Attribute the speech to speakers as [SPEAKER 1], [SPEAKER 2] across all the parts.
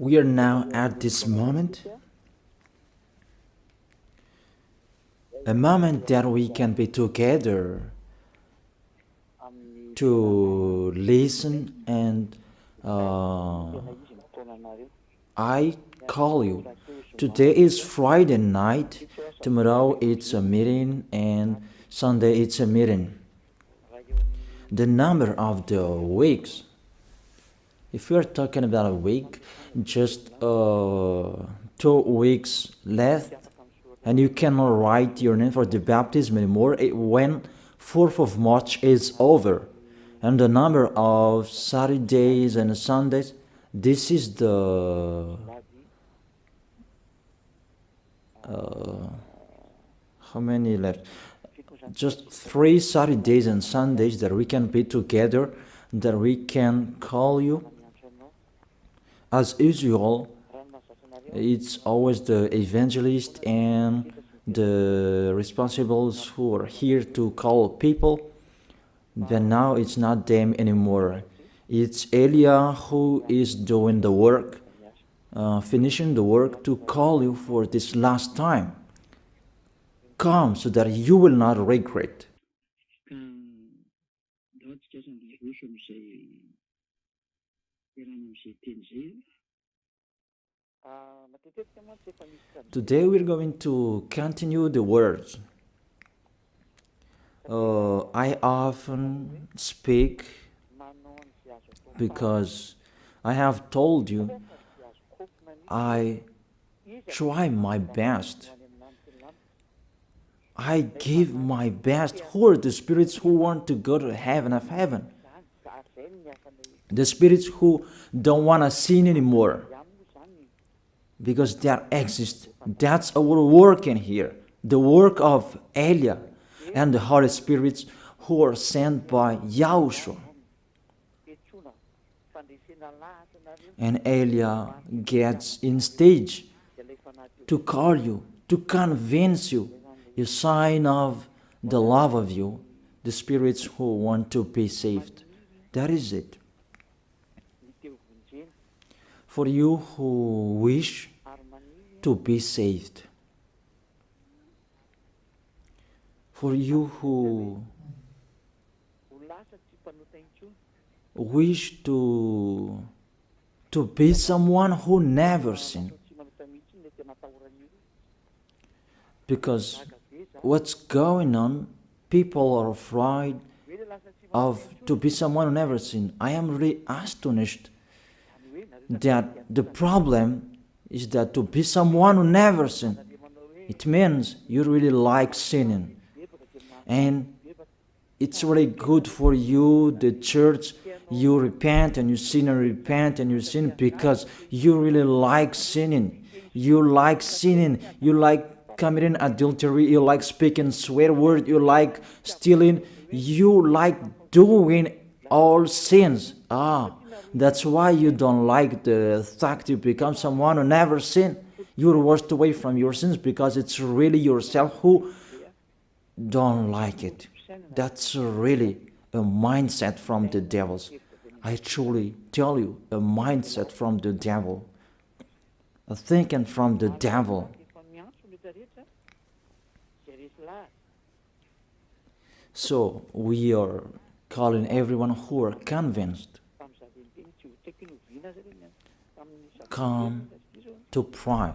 [SPEAKER 1] We are now at this moment, a moment that we can be together to listen, and I call you. Today is Friday night, tomorrow it's a meeting, and Sunday it's a meeting. The number of the weeks, if we are talking about a week, just 2 weeks left, and you cannot write your name for the baptism anymore when 4th of March is over. And the number of Saturdays and Sundays, this is the how many left? Just 3 Saturdays and Sundays that we can be together, that we can call you. As usual, it's always the evangelist and the responsibles who are here to call people. But now it's not them anymore. It's Elia who is doing the work, finishing the work to call you for this last time. Come so that you will not regret. Today we're going to continue the words. I often speak because I have told you I try my best. I give my best. Who are the spirits who want to go to heaven of heaven? The spirits who don't want to sin anymore, because that exists. That's our work in here. The work of Elia and the Holy Spirits who are sent by YAHOSHUAH. And Elia gets in stage to call you, to convince you, a sign of the love of you, the spirits who want to be saved. That is it. For you who wish to be saved, for you who wish to be someone who never sinned, because what's going on, people are afraid of to be someone who never sinned. I am really astonished that the problem is that to be someone who never sinned, it means you really like sinning. And it's really good for you, the church, you repent and you sin and repent and you sin because you really like sinning. You like sinning. You like committing adultery. You like speaking swear word. You like stealing. You like doing all sins. That's why you don't like the fact you become someone who never sinned. You're washed away from your sins because it's really yourself who don't like it. That's really a mindset from the devils. I truly tell you, a mindset from the devil. A thinking from the devil. So we are calling everyone who are convinced, come to pray.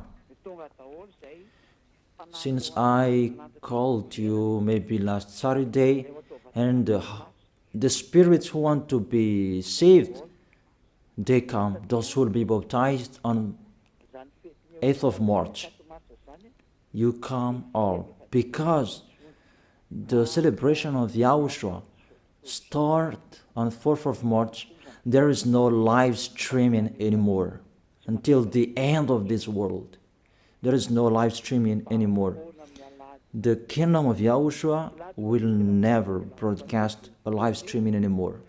[SPEAKER 1] Since I called you maybe last Saturday, and the spirits who want to be saved, they come, those who will be baptized on 8th of March. You come all, because the celebration of YAHOSHUAH start on 4th of March. There is no live streaming anymore until the end of this world. There is no live streaming anymore. The kingdom of YAHOSHUAH will never broadcast a live streaming anymore.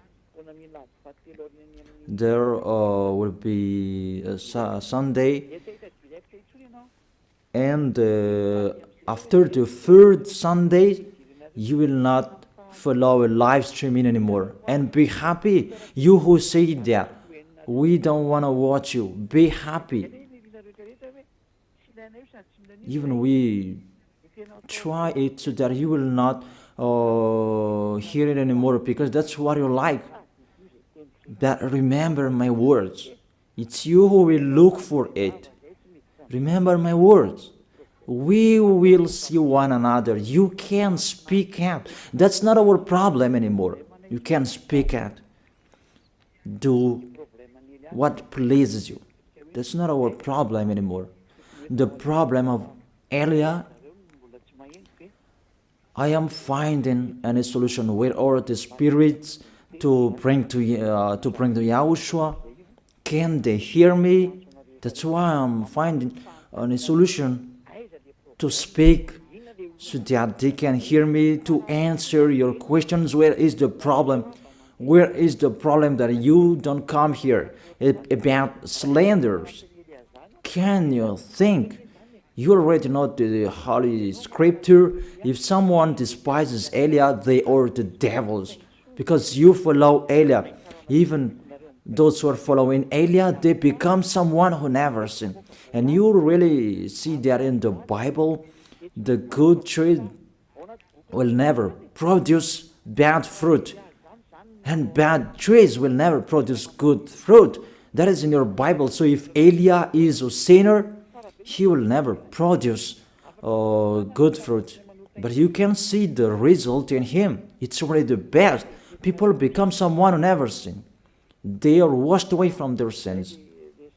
[SPEAKER 1] There will be a Sunday, and after the 3rd Sunday, you will not follow a live streaming anymore. And be happy, you who say that. We don't want to watch you. Be happy. Even we try it so that you will not hear it anymore, because that's what you like. But remember my words. It's you who will look for it. Remember my words. We will see one another. You can speak out. That's not our problem anymore. You can speak out. Do what pleases you. That's not our problem anymore. The problem of Elia, I am finding a solution where all the spirits to bring to YAHOSHUAH. Can they hear me? That's why I'm finding a solution to speak so that they can hear me, to answer your questions. Where is the problem? Where is the problem that you don't come here about slanders? Can you think? You already know the Holy Scripture. If someone despises Elia, they are the devils, because you follow Elia. Even those who are following Elia, they become someone who never sinned. And you really see that in the Bible, the good tree will never produce bad fruit, and bad trees will never produce good fruit. That is in your Bible. So if Elia is a sinner, he will never produce good fruit. But you can see the result in him. It's already the best. People become someone who never sinned. They are washed away from their sins.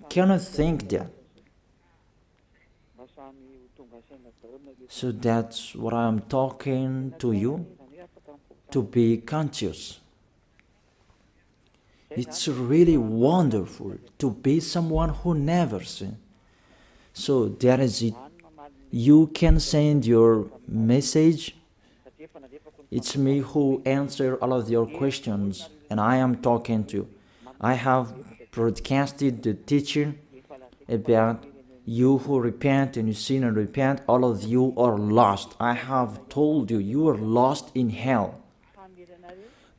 [SPEAKER 1] Can you think that? So that's what I'm talking to you, to be conscious. It's really wonderful to be someone who never sinned. So that is it. You can send your message. It's me who answer all of your questions, and I am talking to you. I have broadcasted the teaching about you who repent and you sin and repent. All of you are lost. I have told you, you are lost in hell,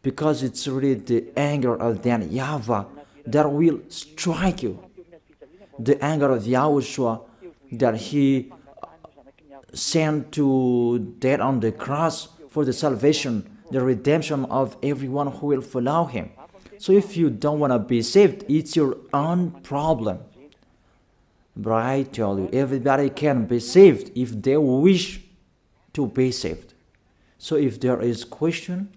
[SPEAKER 1] because it's really the anger of that YAHVAH that will strike you. The anger of YAHOSHUAH that he sent to death on the cross for the salvation, the redemption of everyone who will follow him. So if you don't want to be saved, it's your own problem. But I tell you, everybody can be saved if they wish to be saved. So if there is question,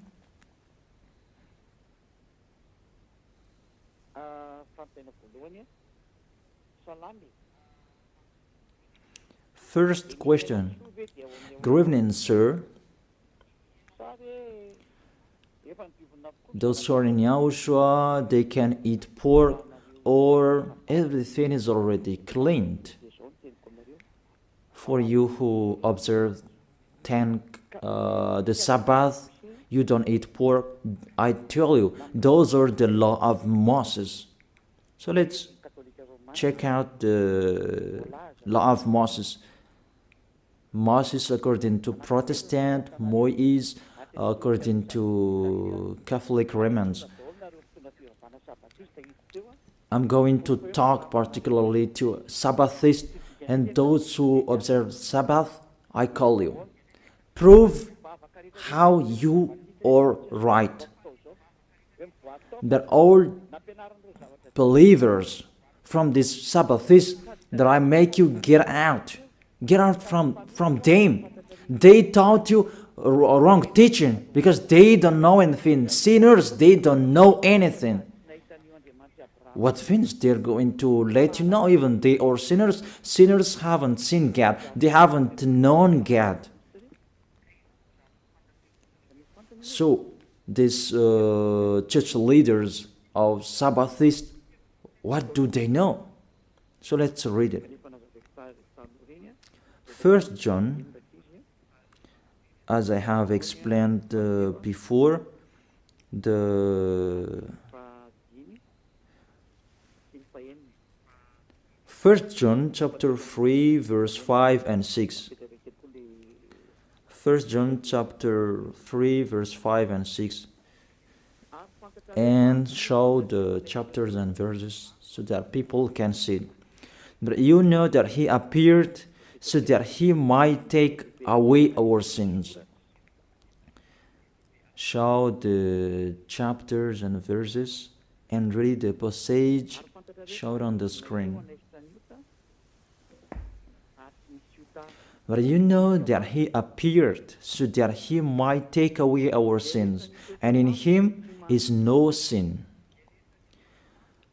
[SPEAKER 1] first question. Good evening, sir. Those who are in YAHOSHUAH, they can eat pork, or everything is already cleaned. For you who observe the Sabbath, you don't eat pork. I tell you, those are the law of Moses. So let's check out the law of Moses. Moses according to Protestant, Moïse according to Catholic Romans. I'm going to talk particularly to Sabbathists and those who observe Sabbath. I call you. Prove how you are right. That all believers from this Sabbathists, that I make you get out. Get out from them. They taught you wrong teaching because they don't know anything. Sinners, they don't know anything. What things they're going to let you know? Even they are sinners. Sinners haven't seen God. They haven't known God. So these church leaders of Sabbathists, what do they know? So let's read it. 1 John, as I have explained before, the 1 John chapter 3 verse 5 and 6. 1 John chapter 3 verse 5 and 6. and show the chapters and verses so that people can see it. But you know that he appeared so that he might take away our sins. Show the chapters and verses and read the passage showed on the screen. But you know that he appeared so that he might take away our sins, and in him is no sin.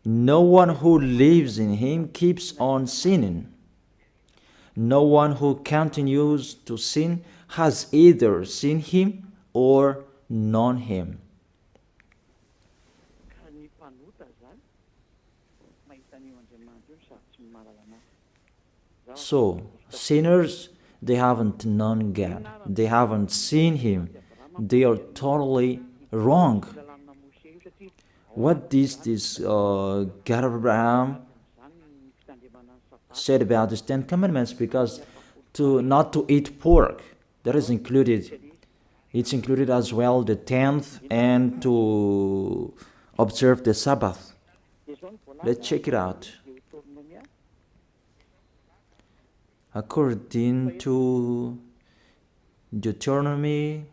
[SPEAKER 1] No one who lives in him keeps on sinning. No one who continues to sin has either seen him or known him. So, sinners, they haven't known God. They haven't seen him. They are totally wrong. What this God of Abraham said about the 10 Commandments, because not to eat pork, that is included. It's included as well the 10th and to observe the Sabbath. Let's check it out. According to Deuteronomy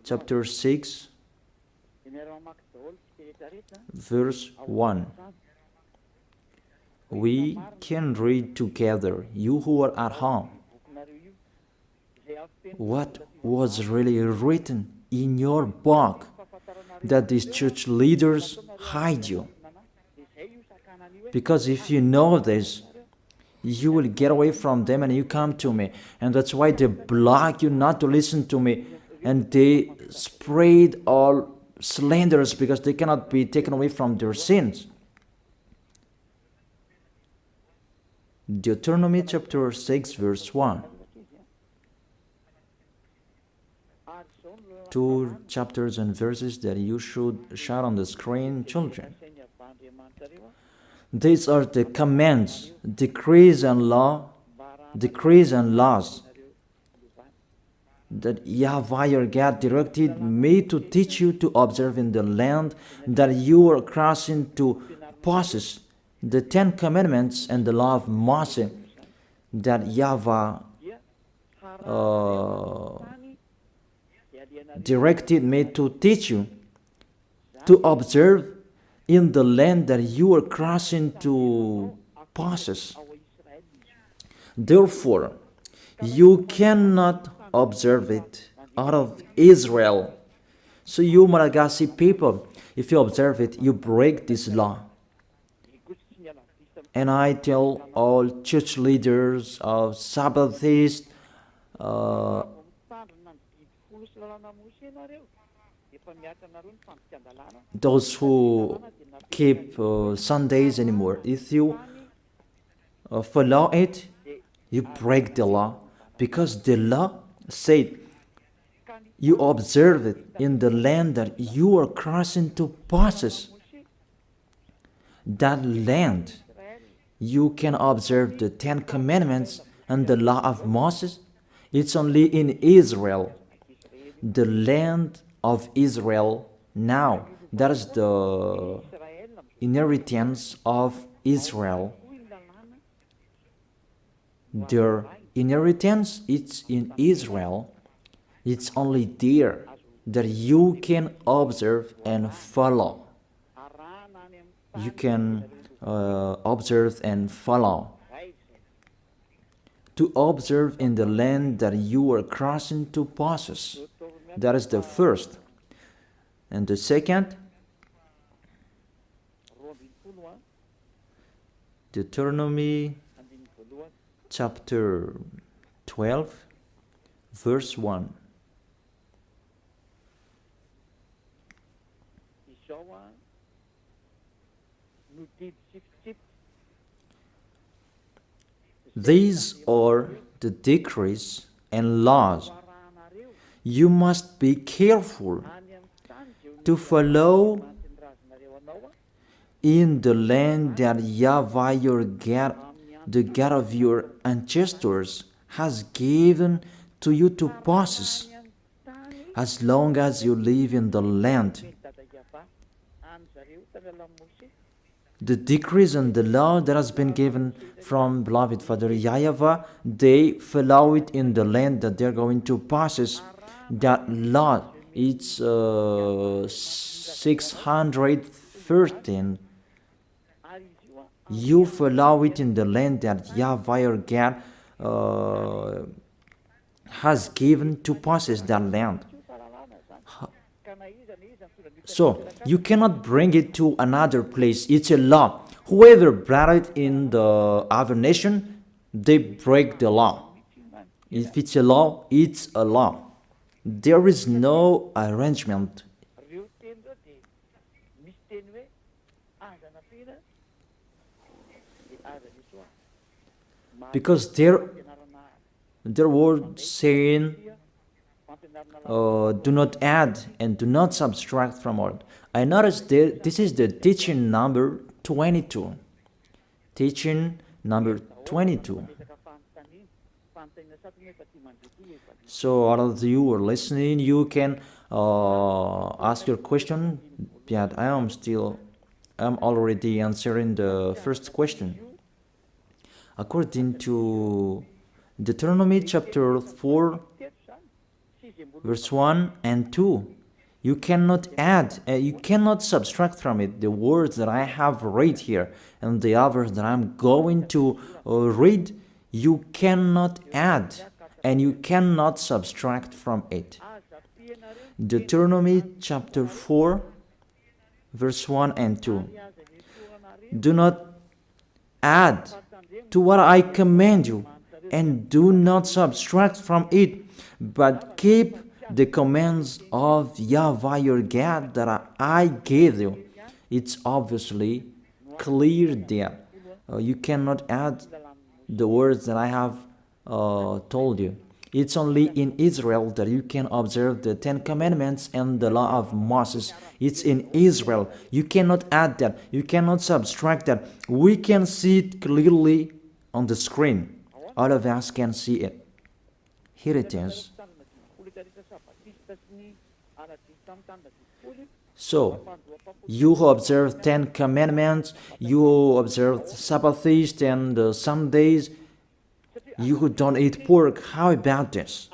[SPEAKER 1] chapter 6, verse 1. We can read together, you who are at home, what was really written in your book that these church leaders hide you. Because if you know this, you will get away from them and you come to me. And that's why they block you not to listen to me. And they spread all slanders because they cannot be taken away from their sins. Deuteronomy chapter 6 verse 1. 2 chapters and verses that you should shout on the screen, children. These are the commands, decrees and laws that YAHVAH your God directed me to teach you to observe in the land that you are crossing to possess, the 10 Commandments and the law of Moshè that YAHVAH directed me to teach you to observe in the land that you are crossing to possess. Therefore, you cannot observe it out of Israel. So you Malagasy people, if you observe it, you break this law. And I tell all church leaders of Sabbathists, those who keep Sundays anymore, if you follow it, you break the law, because the law said you observe it in the land that you are crossing to possess. That land, you can observe the 10 Commandments and the law of Moses. It's only in Israel, the land of Israel now. That is the inheritance of Israel. Their inheritance, it's in Israel. It's only there that you can observe and follow. You can observe and follow. To observe in the land that you are crossing to possess. That is the first. And the second, Deuteronomy chapter 12, verse 1. These are the decrees and laws you must be careful to follow in the land that YAHVAH your God, the God of your ancestors, has given to you to possess, as long as you live in the land. The decrees and the law that has been given from beloved Father YAHVAH, they follow it in the land that they're going to possess. That law, it's 613. You follow it in the land that YAHVAH your God has given to possess that land. So, you cannot bring it to another place. It's a law. Whoever brought it in the other nation, they break the law. If it's a law, it's a law. There is no arrangement. Because their word saying, do not add and do not subtract from it. I noticed this is the teaching number 22. Teaching number 22. So all of you who are listening, you can ask your question. Yeah, I'm already answering the first question. According to Deuteronomy chapter 4, verse 1 and 2, you cannot add, you cannot subtract from it the words that I have read here and the others that I'm going to read. You cannot add and you cannot subtract from it. Deuteronomy chapter 4, verse 1 and 2. Do not add to what I command you, and do not subtract from it, but keep the commands of YAHVAH your God that I gave you. It's obviously clear there. You cannot add the words that I have told you. It's only in Israel that you can observe the 10 Commandments and the law of Moses. It's in Israel. You cannot add that. You cannot subtract that. We can see it clearly on the screen. All of us can see it. Here it is. So, you who observe 10 Commandments, you who observe Sabbath feast and Sundays, you who don't eat pork, how about this?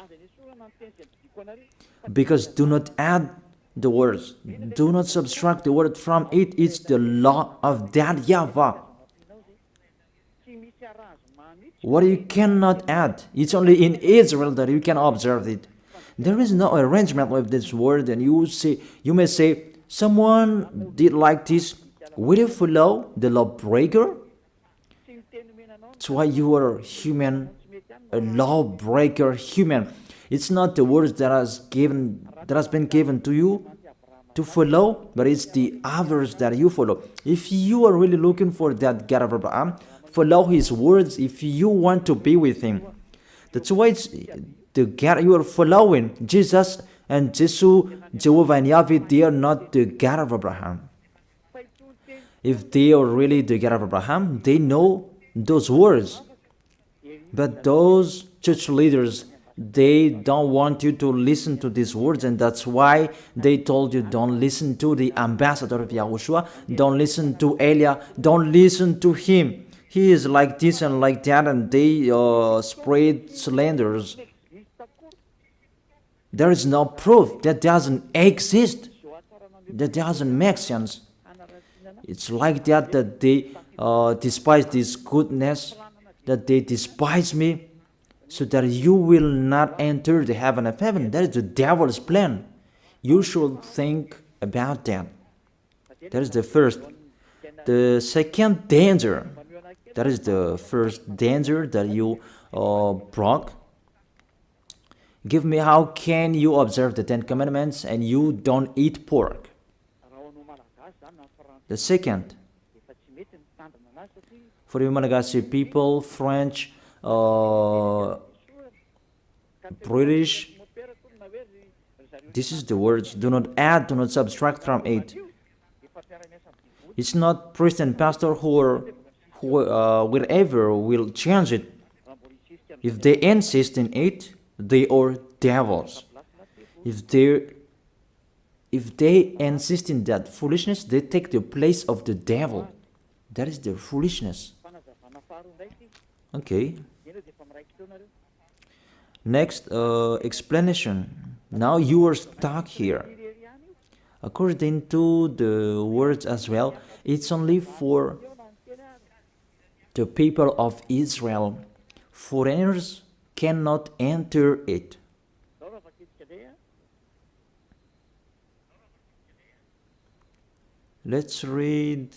[SPEAKER 1] Because do not add the words, do not subtract the word from it. It's the law of that YAHVAH. What you cannot add, it's only in Israel that you can observe it. There is no arrangement with this word, and you may say, someone did like this. Will you follow the lawbreaker? That's why you are human, a lawbreaker human. It's not the words that has been given to you to follow, but it's the others that you follow. If you are really looking for that God of Abraham, follow his words if you want to be with him. That's why it's the God you are following. Jesus and Jesus, Jehovah and Yahweh, they are not the God of Abraham. If they are really the God of Abraham, they know those words. But those church leaders, they don't want you to listen to these words, and that's why they told you don't listen to the ambassador of YAHOSHUAH, don't listen to Elia, don't listen to him. He is like this and like that, and they spread slanders. There is no proof. That doesn't exist. That doesn't make sense. It's like that they despise this goodness, that they despise me, so that you will not enter the heaven of heaven. That is the devil's plan. You should think about that. That is the first. The second danger, that is the first danger that you broke. Give me, how can you observe the 10 Commandments and you don't eat pork? The second, for you Malagasy people, French, British, this is the words, do not add, do not subtract from it. It's not priest and pastor who wherever will change it. If they insist in it, they are devils. If if they insist in that foolishness, they take the place of the devil. That is their foolishness. Okay. Next, explanation. Now you are stuck here. According to the words as well, it's only for the people of Israel. Foreigners cannot enter it. Let's read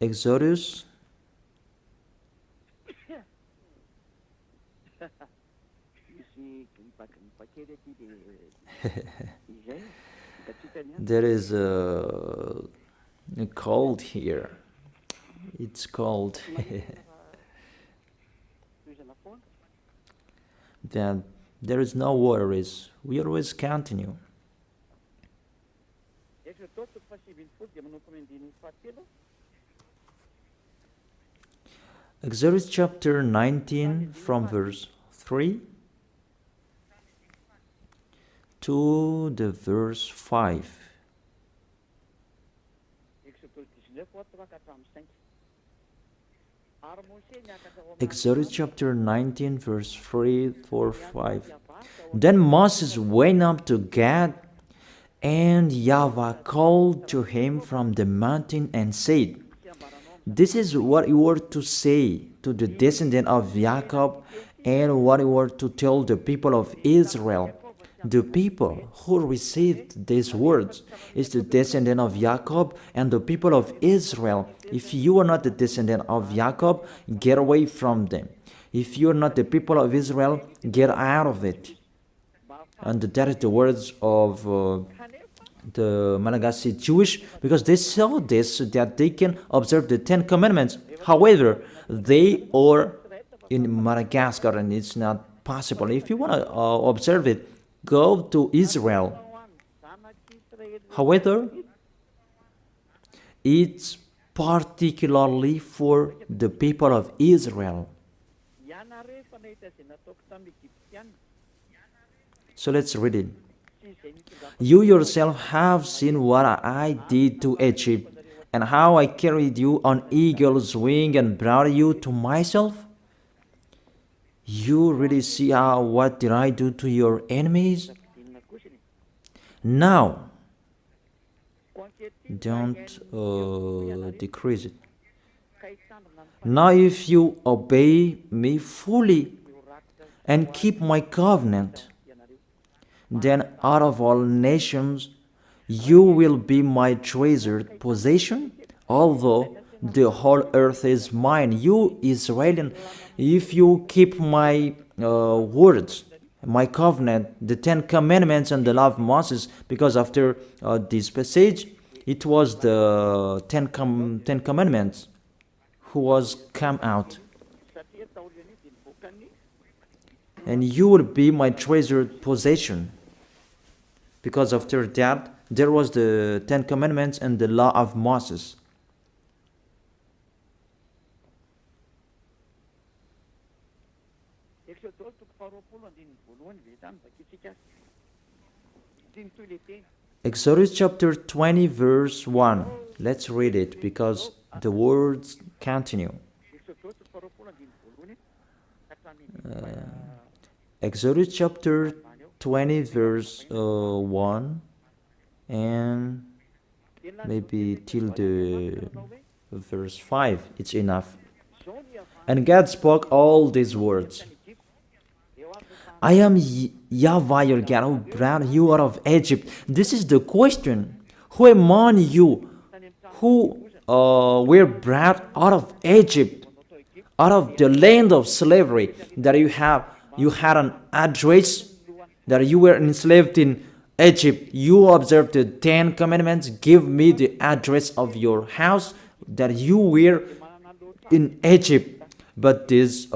[SPEAKER 1] Exodus there is a cold here. It's cold. Then there is no worries. We always continue. Exodus chapter 19 from verse 3 to the verse 5. Exodus chapter 19 verse 3 4 5. Then Moses went up to Gad, and YAHVAH called to him from the mountain and said, "This is what you were to say to the descendant of Jacob, and what you were to tell the people of Israel." The people who received these words is the descendant of Jacob and the people of Israel. If you are not the descendant of Jacob, get away from them. If you are not the people of Israel, get out of it. And that is the words of the Malagasy Jewish, because they saw this so that they can observe the 10 Commandments. However, they are in Madagascar and it's not possible. If you want to observe it, go to Israel. However, it's particularly for the people of Israel. So let's read it. You yourself have seen what I did to Egypt, and how I carried you on eagle's wing and brought you to myself. You really see what did I do to your enemies? Now, don't decrease it. Now if you obey me fully and keep my covenant, then out of all nations you will be my treasured possession, although the whole earth is mine. You Israelian, if you keep my words, my covenant, the 10 Commandments and the law of Moses, because after this passage, it was the 10 Commandments who was come out. And you will be my treasured possession. Because after that, there was the 10 Commandments and the law of Moses. Exodus chapter 20 verse 1. Let's read it because the words continue. Exodus chapter 20 verse 1 and maybe till the verse 5. It's enough. And God spoke all these words. I am YAHVAH your God who brought you out of Egypt. This is the question. Who among you who were brought out of Egypt, out of the land of slavery, that you had an address, that you were enslaved in Egypt, you observed the 10 Commandments, give me the address of your house, that you were in Egypt. But these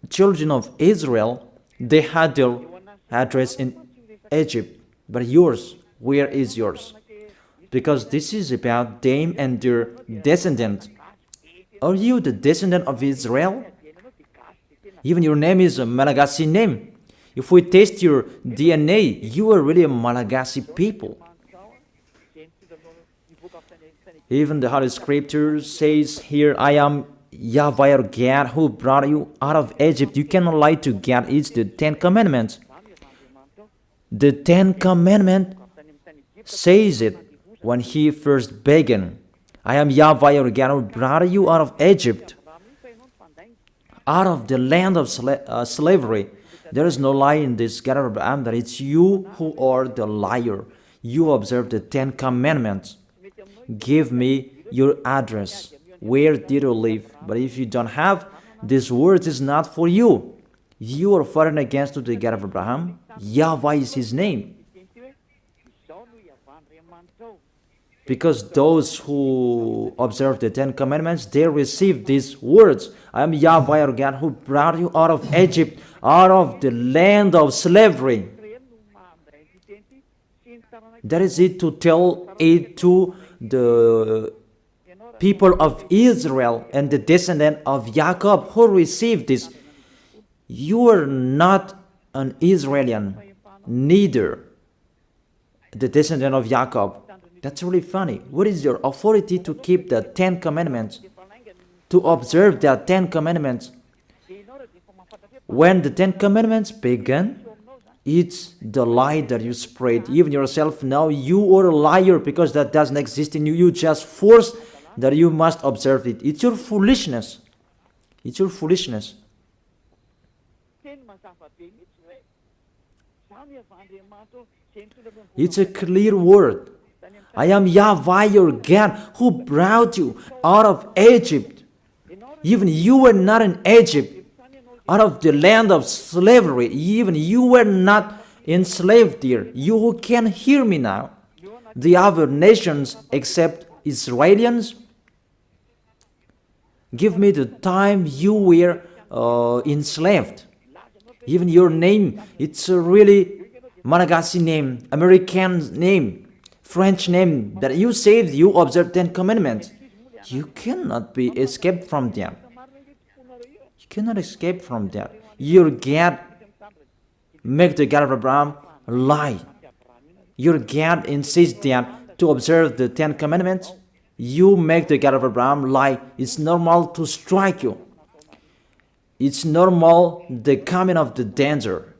[SPEAKER 1] children of Israel, they had their address in Egypt. But yours, where is yours? Because this is about them and their descendants. Are you the descendant of Israel? Even your name is a Malagasy name. If we test your DNA, you are really a Malagasy people. Even the Holy Scripture says here, I am YAHVAH your God who brought you out of Egypt. You cannot lie to God. It's the 10 Commandments. The 10 Commandments says it when he first began. I am YAHVAH your God who brought you out of Egypt, out of the land of slavery. There is no lie in this God of Abraham, that it's you who are the liar. You observe the 10 Commandments. Give me your address. Where did you live? But if you don't have, this word is not for you. You are fighting against the God of Abraham. YAHVAH is his name. Because those who observe the 10 Commandments, they receive these words. I am YAHVAH your God who brought you out of Egypt, out of the land of slavery. That is it, to tell it to the people of Israel and the descendant of Jacob who received this. You are not an Israelian, neither the descendant of Jacob. That's really funny. What is your authority to keep the 10 Commandments? To observe the 10 Commandments? When the 10 Commandments began, it's the lie that you spread. Even yourself now, you are a liar, because that doesn't exist in you. You just force that you must observe it. It's your foolishness. It's your foolishness. It's a clear word. I am YAHVAH your God who brought you out of Egypt. Even you were not in Egypt, out of the land of slavery. Even you were not enslaved there. You who can hear me now, the other nations except Israelians, give me the time you were enslaved. Even your name, it's a really Malagasy name, American name, French name, that you saved, you observe 10 Commandments. You cannot be escaped from them. You cannot escape from that. Your God make the God of Abraham lie. Your God insists that to observe the 10 Commandments, you make the God of Abraham lie. It's normal to strike you. It's normal the coming of the danger.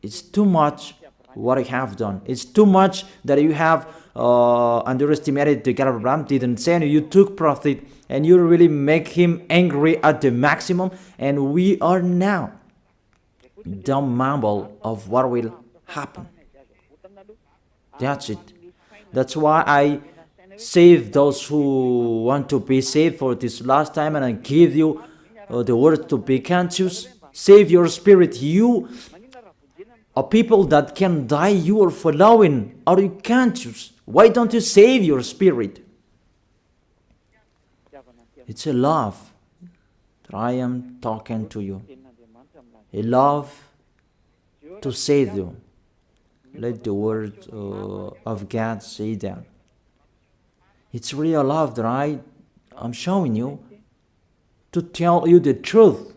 [SPEAKER 1] It's too much what I have done. It's too much that you have underestimated the God of Abraham, didn't send you. You took profit and you really make him angry at the maximum. And we are now the mumble of what will happen. That's it. That's why I save those who want to be saved for this last time, and I give you the word to be conscious. Save your spirit. You are people that can die. You are following. Are you conscious? Why don't you save your spirit? It's a love that I am talking to you. A love to save you. Let the word of God say that. It's really a love that I am showing you to tell you the truth.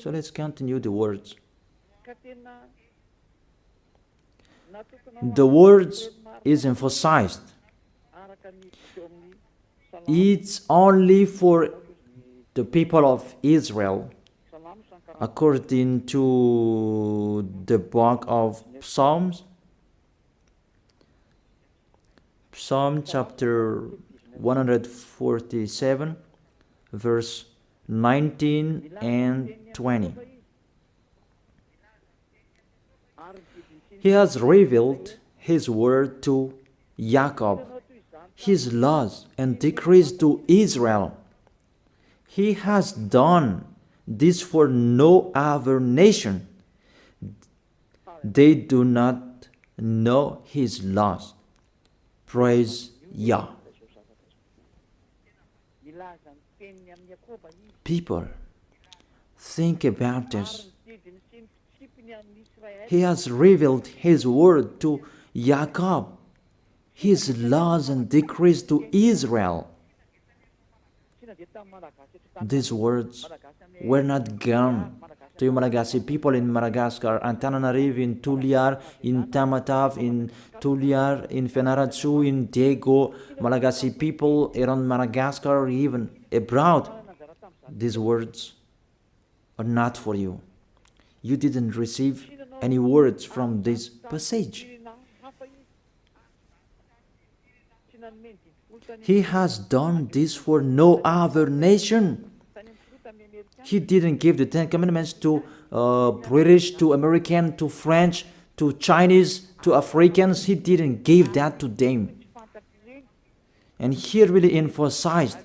[SPEAKER 1] So let's continue the words. The words is emphasized. It's only for the people of Israel, according to the book of Psalms. Psalm chapter 147, verse 19 and 20. He has revealed his word to Jacob, his laws and decrees to Israel. He has done this for no other nation. They do not know his laws. Praise Yah. People, think about this. He has revealed his word to Jacob, his laws and decrees to Israel. These words were not gone to Malagasy people in Madagascar, Antananarivo, in Tuliar, in Tamatave, in Tuliar, in Fenaratsu, in Dago, Malagasy people around Madagascar, or even abroad. These words are not for you. You didn't receive any words from this passage. He has done this for no other nation. He didn't give the 10 Commandments to British, to American, to French, to Chinese, to Africans. He didn't give that to them. And he really emphasized,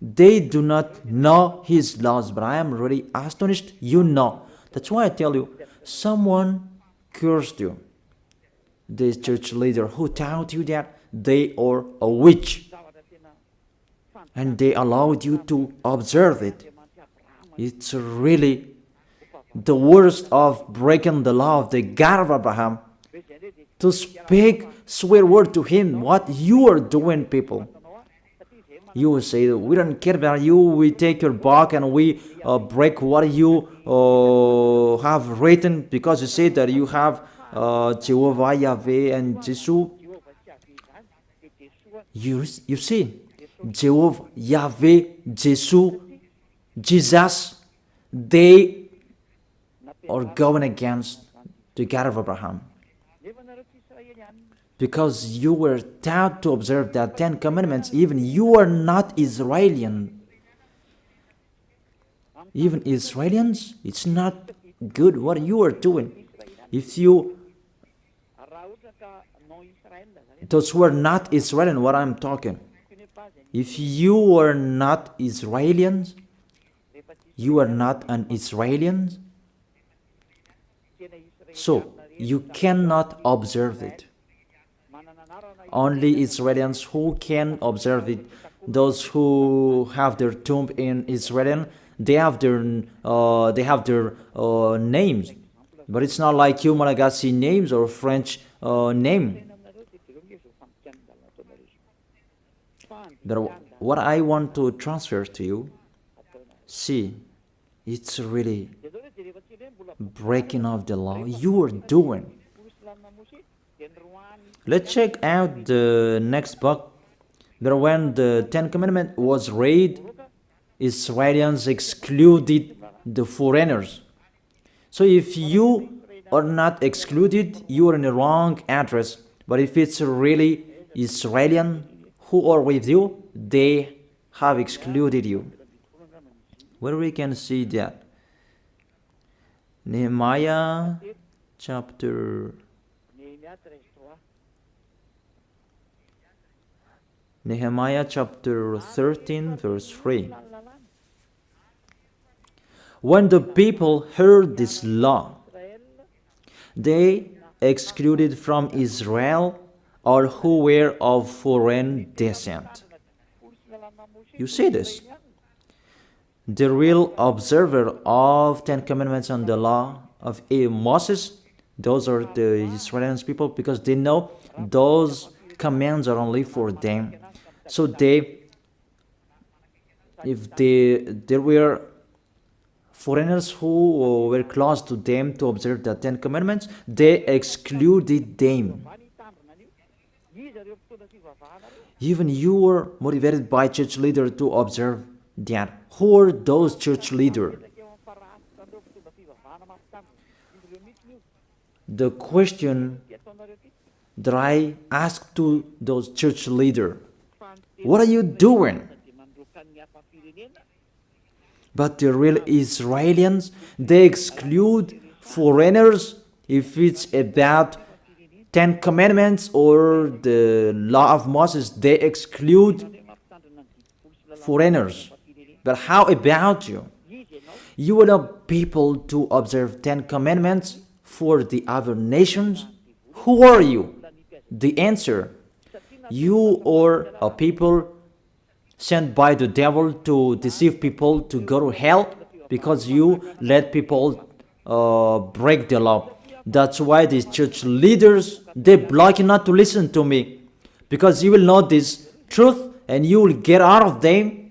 [SPEAKER 1] they do not know his laws, but I am really astonished you know. That's why I tell you, someone cursed you. This church leader who taught you that they are a witch. And they allowed you to observe it. It's really the worst of breaking the law of the God of Abraham. To speak swear word to him, what you are doing, people. You will say, we don't care about you, we take your book and we break what you have written, because you say that you have Jehovah, Yahweh, and Jesus. You see, Jehovah, Yahweh, Jesus, they are going against the God of Abraham. Because you were taught to observe the 10 Commandments, even you are not Israeli. Even Israelis, it's not good what you are doing. If you, those who are not Israeli, what I'm talking, if you are not Israelis, you are not an Israeli, so you cannot observe it. Only Israelis who can observe it. Those who have their tomb in Israel, they have their names, but it's not like you Malagasy names or French name. But what I want to transfer to you, see, it's really breaking of the law you are doing. Let's check out the next book. That when the 10 Commandments was read, Israelis excluded the foreigners. So if you are not excluded, you are in the wrong address. But if it's really Israeli who are with you, they have excluded you. Where we can see that? Nehemiah chapter 13, verse 3. When the people heard this law, they excluded from Israel all who were of foreign descent. You see this? The real observer of 10 Commandments and the law of Moses, those are the Israeli people, because they know those commands are only for them. So if there were foreigners who were close to them to observe the 10 Commandments, they excluded them. Even you were motivated by church leader to observe that. Who are those church leaders? The question that I asked to those church leaders, what are you doing? But the real Israelis, they exclude foreigners if it's about 10 Commandments or the law of Moses. They exclude foreigners. But how about you? You will have people to observe 10 Commandments for the other nations? Who are you? The answer, you are a people sent by the devil to deceive people to go to hell because you let people break the law. That's why these church leaders, they block you not to listen to me, because you will know this truth and you will get out of them,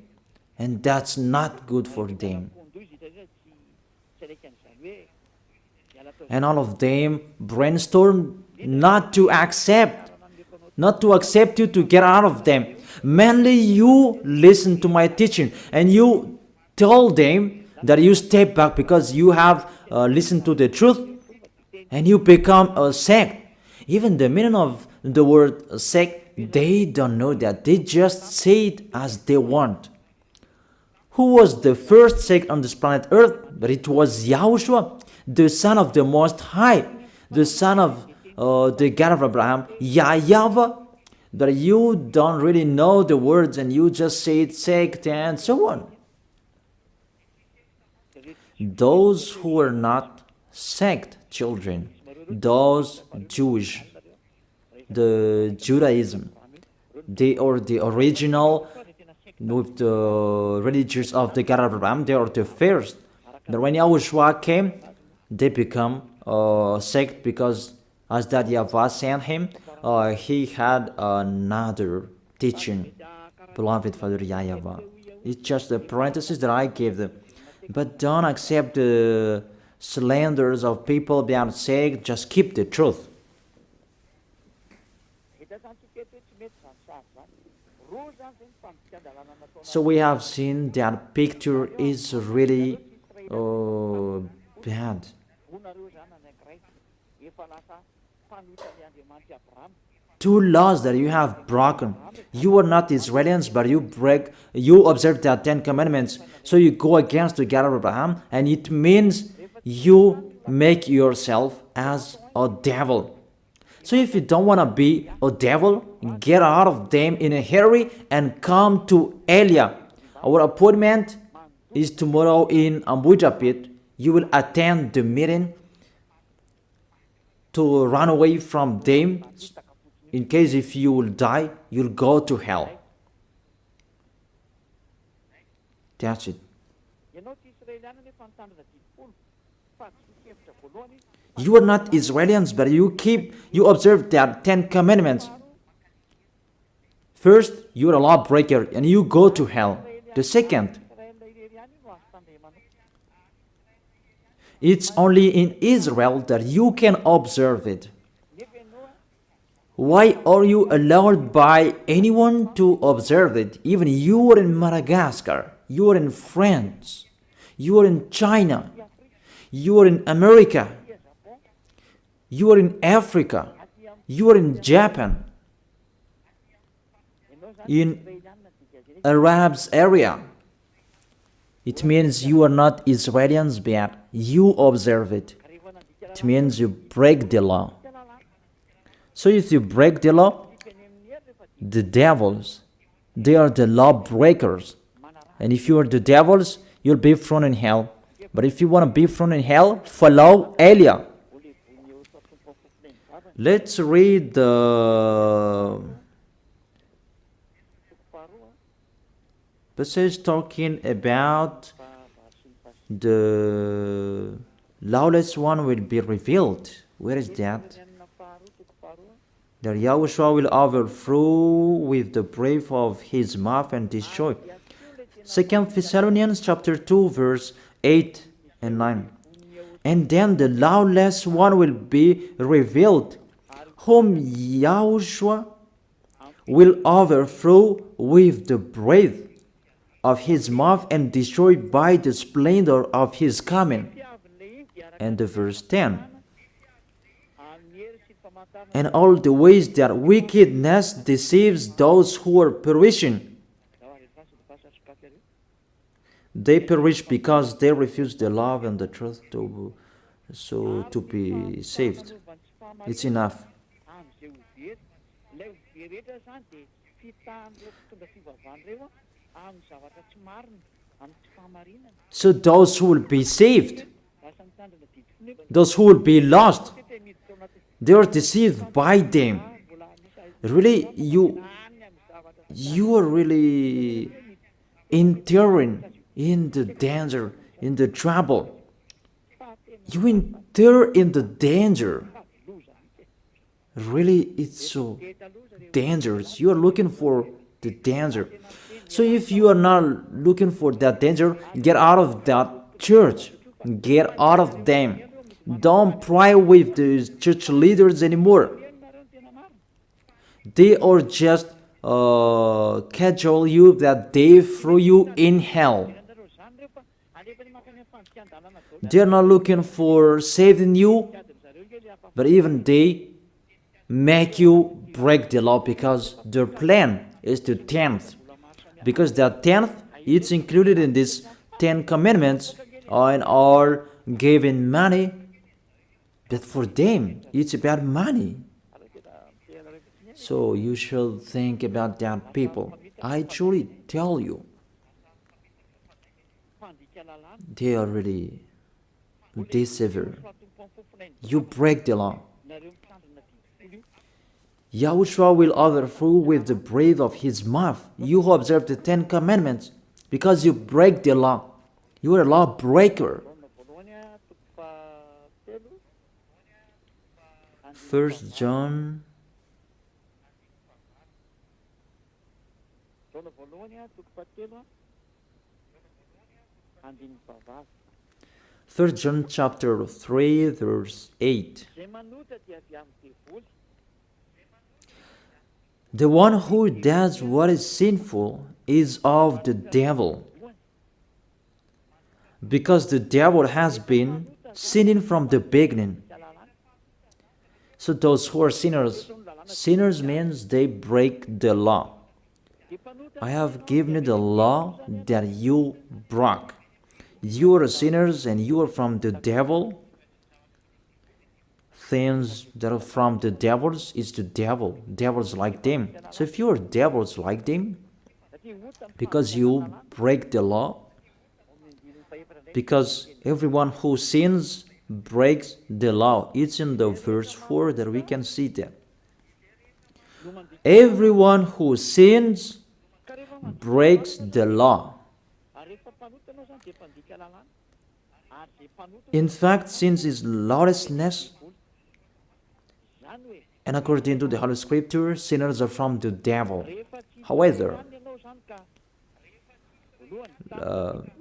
[SPEAKER 1] and that's not good for them. And all of them brainstorm not to accept you to get out of them. Mainly you listen to my teaching and you tell them that you step back because you have listened to the truth, and you become a sect. Even the meaning of the word sect, they don't know that. They just say it as they want. Who was the first sect on this planet Earth? But it was Yahushua, the Son of the Most High, the Son of the God of Abraham, YAHVAH. That you don't really know the words and you just say it sect and so on. Those who are not sect children, those Jewish, the Judaism, they are the original with the religions of the God of Abraham. They are the first. But when YAHOSHUAH came, they become a sect because as that YAHVAH sent him, he had another teaching. Beloved Father YAHVAH, it's just a parenthesis that I gave them. But don't accept the slanders of people being sect. Just keep the truth. So we have seen that picture is really bad. Two laws that you have broken. You are not Israelians, but you observe the 10 commandments. So you go against the God of Abraham, and it means you make yourself as a devil. So if you don't want to be a devil, get out of them in a hurry and come to Elia. Our appointment is tomorrow in Ambuja Pit. You will attend the meeting to run away from them. In case if you will die, you'll go to hell. That's it. You are not Israelians, but you observe the 10 commandments. First, you are a lawbreaker and you go to hell. The second, it's only in Israel that you can observe it. Why are you allowed by anyone to observe it? Even you are in Madagascar, you are in France, you are in China, you are in America, you are in Africa, you are in Japan, in Arabs area. It means you are not Israelians, but you observe it. It means you break the law. So if you break the law, the devils, they are the law breakers. And if you are the devils, you'll be thrown in hell. But if you want to be thrown in hell, follow Elia. Let's read the passage talking about the lawless one will be revealed. Where is that? That YAHOSHUAH will overthrow with the breath of his mouth and destroy. 2 Thessalonians chapter 2 verse 8 and 9. And then the lawless one will be revealed, whom YAHOSHUAH will overthrow with the breath of his mouth and destroy by the splendor of his coming. And the verse 10. And all the ways that wickedness deceives those who are perishing. They perish because they refuse the love and the truth to be saved. It's enough. So those who will be saved, those who will be lost, they are deceived by them. Really, you are really entering in the danger, in the trouble. You enter in the danger. Really, it's so dangerous. You are looking for the danger. So if you are not looking for that danger, get out of that church. Get out of them. Don't pray with the church leaders anymore. They are just cajole you that they throw you in hell. They are not looking for saving you, but even they make you break the law because their plan is to tempt. Because that tenth, it's included in this 10 commandments and are giving money, but for them, it's about money. So you should think about that, people. I truly tell you, they are really deceiver. You break the law. YAHOSHUAH will overthrow with the breath of his mouth you who observe the 10 commandments, because you break the law. You are a lawbreaker. 1 John 1 John chapter 3 verse 8. The one who does what is sinful is of the devil, because the devil has been sinning from the beginning. So those who are sinners, sinners means they break the law. I have given you the law that you broke. You are sinners and you are from the devil. Things that are from the devils is the devil. Devils like them. So if you are devils like them, because you break the law, because everyone who sins breaks the law. It's in the verse 4 that we can see that. Everyone who sins breaks the law. In fact, sin is lawlessness. And according to the Holy Scripture, sinners are from the devil. However,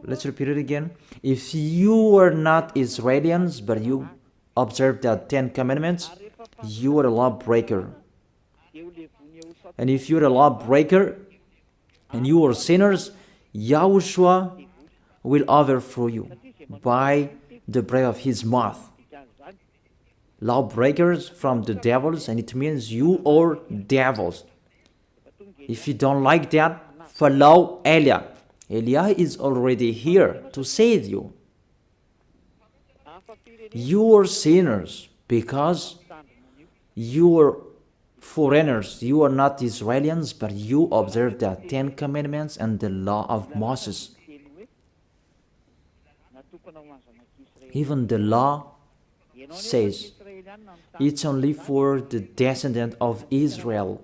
[SPEAKER 1] let's repeat it again. If you are not Israelians, but you observe the 10 commandments, you are a lawbreaker. And if you are a lawbreaker and you are sinners, YAHOSHUAH will overthrow you by the breath of his mouth. Lawbreakers from the devils, and it means you are devils. If you don't like that, follow Eliah. Eliah is already here to save you. You are sinners because you are foreigners. You are not Israelians, but you observe the 10 commandments and the law of Moses. Even the law says it's only for the descendant of Israel.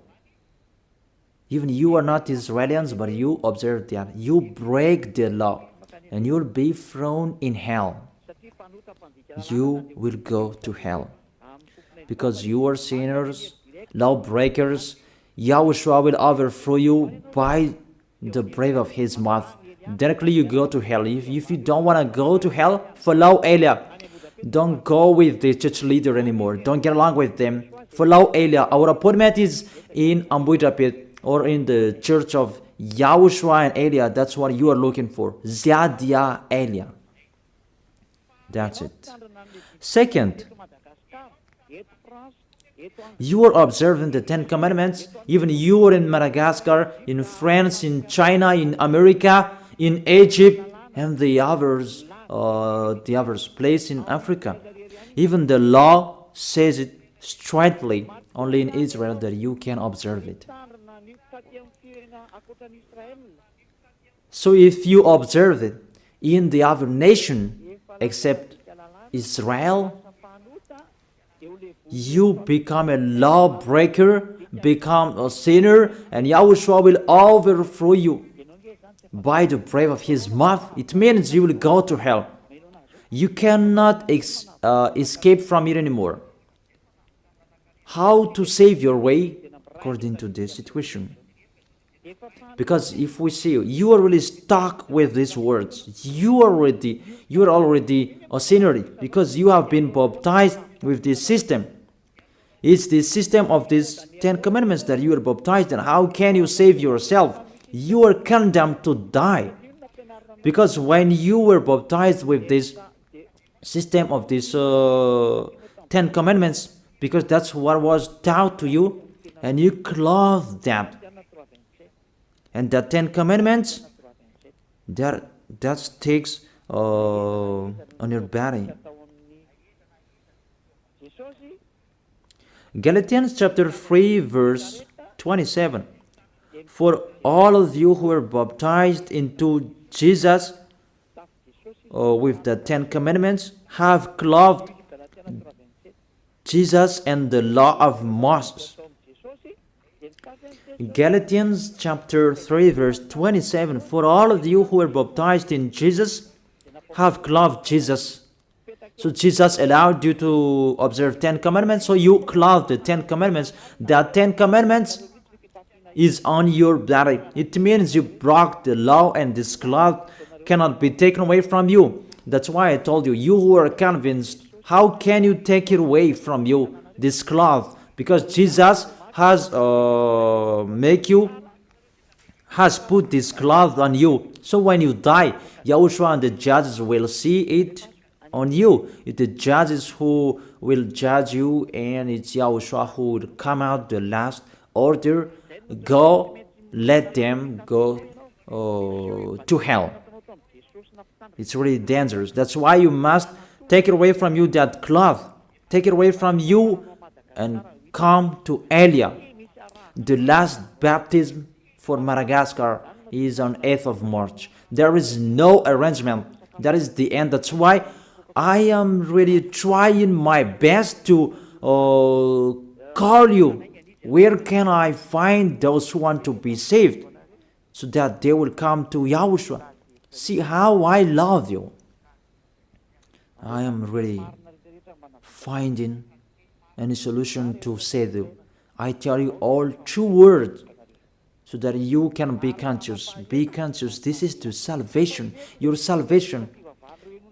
[SPEAKER 1] Even you are not Israelians, but you observe that. You break the law, and you'll be thrown in hell. You will go to hell. Because you are sinners, lawbreakers, YAHOSHUAH will overthrow you by the breath of his mouth. Directly you go to hell. If you don't want to go to hell, follow Eliah. Don't go with the church leader anymore. Don't get along with them. Follow Eliah. Our appointment is in Ambuidapit or in the church of YAHOSHUAH and Eliah. That's what you are looking for. Zadia Eliah. That's it. Second, you are observing the 10 commandments. Even you are in Madagascar, in France, in China, in America, in Egypt, and the others place in Africa. Even the law says it straightly, only in Israel that you can observe it. So if you observe it in the other nation except Israel, you become a lawbreaker, become a sinner, and YAHOSHUAH will overthrow you by the breath of his mouth. It means you will go to hell. You cannot escape from it anymore. How to save your way according to this situation? Because if we see you are really stuck with these words, you are already a sinner because you have been baptized with this system. It's the system of these 10 commandments that you are baptized in. How can you save yourself? You are condemned to die. Because when you were baptized with this system of these 10 commandments, because that's what was taught to you, and you clothed that. And the 10 commandments, that takes on your body. Galatians chapter 3 verse 27. For all of you who are baptized into Jesus with the 10 commandments have clothed Jesus and the law of Moses. Galatians chapter 3 verse 27. For all of you who are baptized in Jesus have clothed Jesus. So Jesus allowed you to observe 10 commandments, so you clothed the 10 commandments. The 10 commandments is on your body. It means you broke the law, and this cloth cannot be taken away from you. That's why I told you, you who are convinced, how can you take it away from you, this cloth? Because Jesus has put this cloth on you. So when you die, Yahushua and the judges will see it on you. It's the judges who will judge you, and it's Yahushua who will come out the last order. Go, let them go to hell. It's really dangerous. That's why you must take it away from you, that cloth. Take it away from you and come to Elia. The last baptism for Madagascar is on 8th of March. There is no arrangement. That is the end. That's why I am really trying my best to call you. Where can I find those who want to be saved so that they will come to Yahushua? See how I love you. I am really finding any solution to save you. I tell you all true words so that you can be conscious. Be conscious. This is the salvation, your salvation.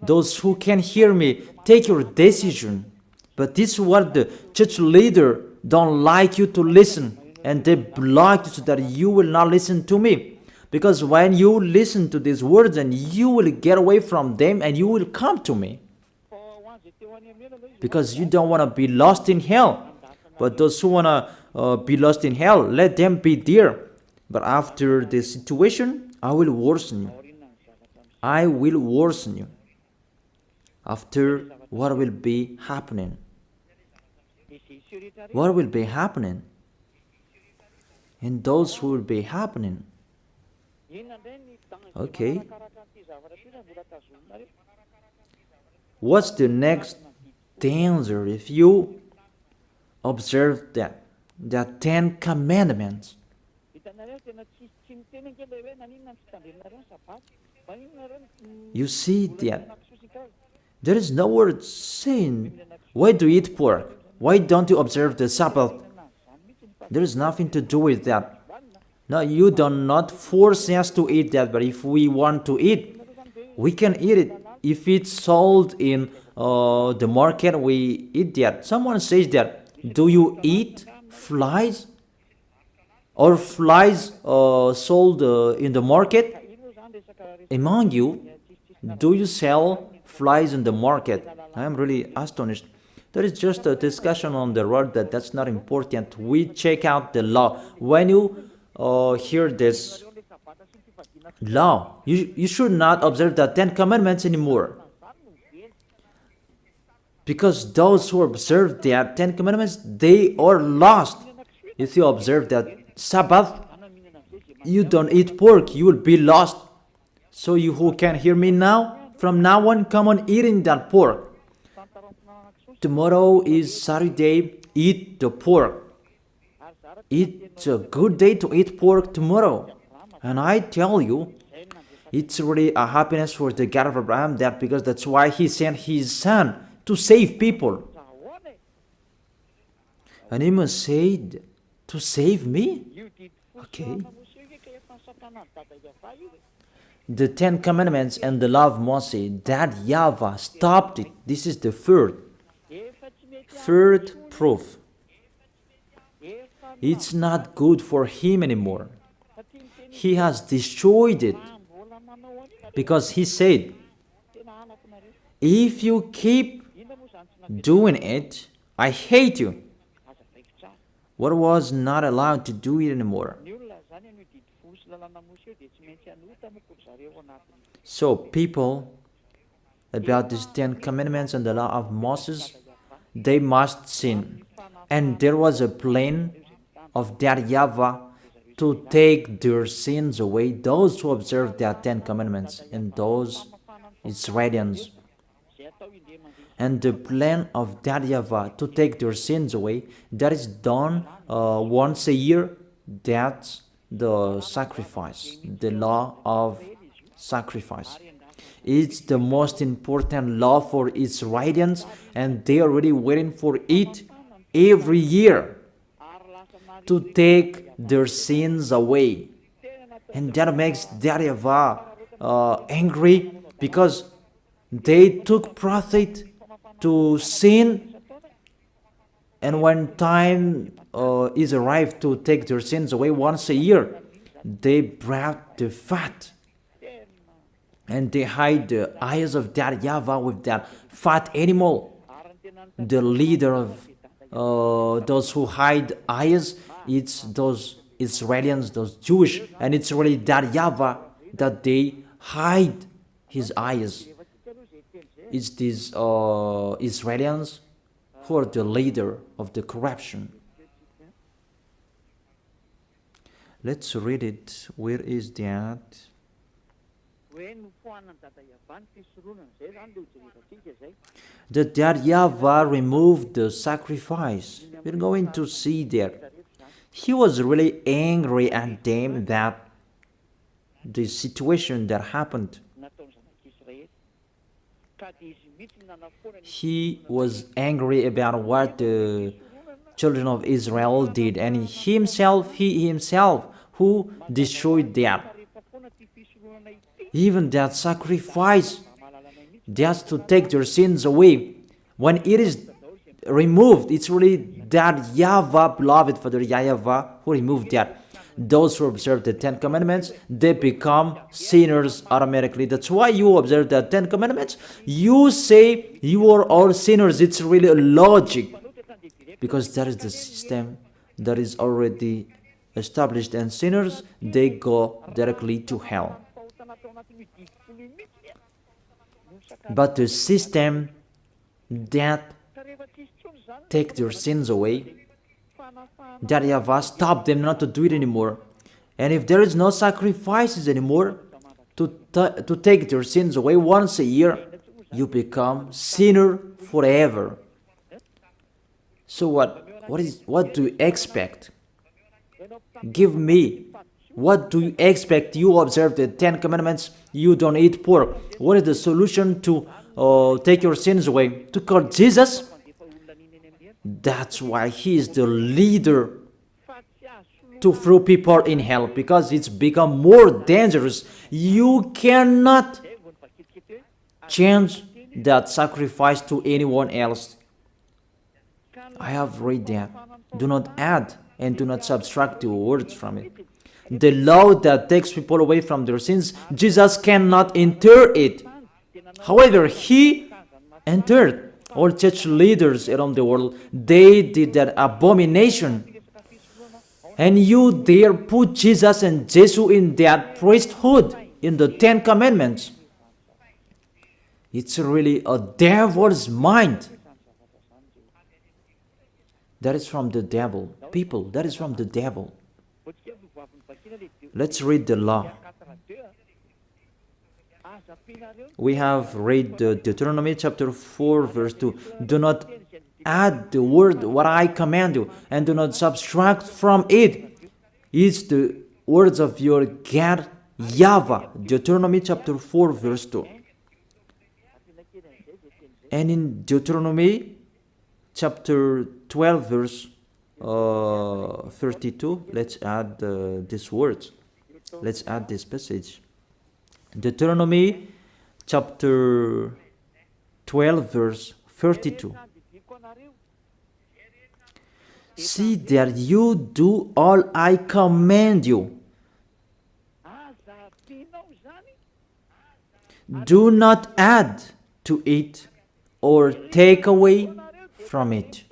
[SPEAKER 1] Those who can hear me, take your decision. But this is what the church leader don't like you to listen, and they block you so that you will not listen to me. Because when you listen to these words, and you will get away from them and you will come to me. Because you don't want to be lost in hell. But those who want to be lost in hell, let them be there. But after the situation, I will worsen you. I will worsen you. After, what will be happening? What will be happening? And those who will be happening. Okay. What's the next danger if you observe that? The 10 commandments. You see that there is no word saying, why do you eat pork? Why don't you observe the Sabbath? There is nothing to do with that. No, you do not force us to eat that, but if we want to eat, we can eat it. If it's sold in the market, we eat that. Someone says that, do you eat flies? Or flies sold in the market? Among you, do you sell flies in the market? I am really astonished. There is just a discussion on the road that's not important. We check out the law. When you hear this law, you should not observe the 10 commandments anymore. Because those who observe the 10 commandments, they are lost. If you observe that Sabbath, you don't eat pork, you will be lost. So you who can hear me now, from now on, come on eating that pork. Tomorrow is Saturday, eat the pork. It's a good day to eat pork tomorrow. And I tell you, it's really a happiness for the God of Abraham, that because that's why he sent his son to save people. And he must say, to save me? Okay. the Ten Commandments and the law of Moses, that YAHVAH stopped it. This is the third proof. It's not good for him anymore. He has destroyed it because he said, if you keep doing it, I hate you. What was not allowed to do it anymore. So people, about these 10 commandments and the law of Moses, they must sin. And there was a plan of that YAHVAH to take their sins away, those who observe their 10 commandments and those Israelians. And the plan of that YAHVAH to take their sins away, that is done once a year. That's the sacrifice, the law of sacrifice. It's the most important law for Israelians, and they are really waiting for it every year to take their sins away. And that makes that YAHVAH angry, because they took profit to sin, and when time is arrived to take their sins away once a year, they brought the fat and they hide the eyes of that YAHVAH with that fat animal. The leader of those who hide eyes, it's those Israelians, those Jewish, and it's really that YAHVAH that they hide his eyes. It's these Israelians who are the leader of the corruption. Let's read it. Where is that? That YAHVAH removed the sacrifice. We're going to see there. He was really angry at them, that the situation that happened. He was angry about what the children of Israel did, and he himself who destroyed that. Even that sacrifice, just to take their sins away, when it is removed, it's really that YAHVAH, beloved Father YAHVAH, who removed that. Those who observe the 10 commandments, they become sinners automatically. That's why you observe the 10 commandments. You say you are all sinners. It's really a logic, because that is the system that is already established, and sinners, they go directly to hell. But the system that take their sins away, that YAHVAH stopped them not to do it anymore. And if there is no sacrifices anymore to take their sins away once a year, you become sinner forever. So what do you expect? Give me. What do you expect? You observe the 10 commandments, you don't eat pork. What is the solution to take your sins away? To call Jesus? That's why he is the leader to throw people in hell, because it's become more dangerous. You cannot change that sacrifice to anyone else. I have read that. Do not add and do not subtract the words from it. The law that takes people away from their sins, Jesus cannot enter it. However, he entered. All church leaders around the world, they did that abomination. And you dare put Jesus and Jesus in that priesthood, in the 10 commandments. It's really a devil's mind. That is from the devil. People, that is from the devil. Let's read the law. We have read Deuteronomy chapter 4 verse 2. Do not add the word what I command you, and do not subtract from it. It's the words of your God YAHVAH. Deuteronomy chapter 4 verse 2. And in Deuteronomy chapter 12 verse 32, let's add these words. Let's add this passage. Deuteronomy chapter 12 verse 32. See that you do all I command you. Do not add to it or take away from it.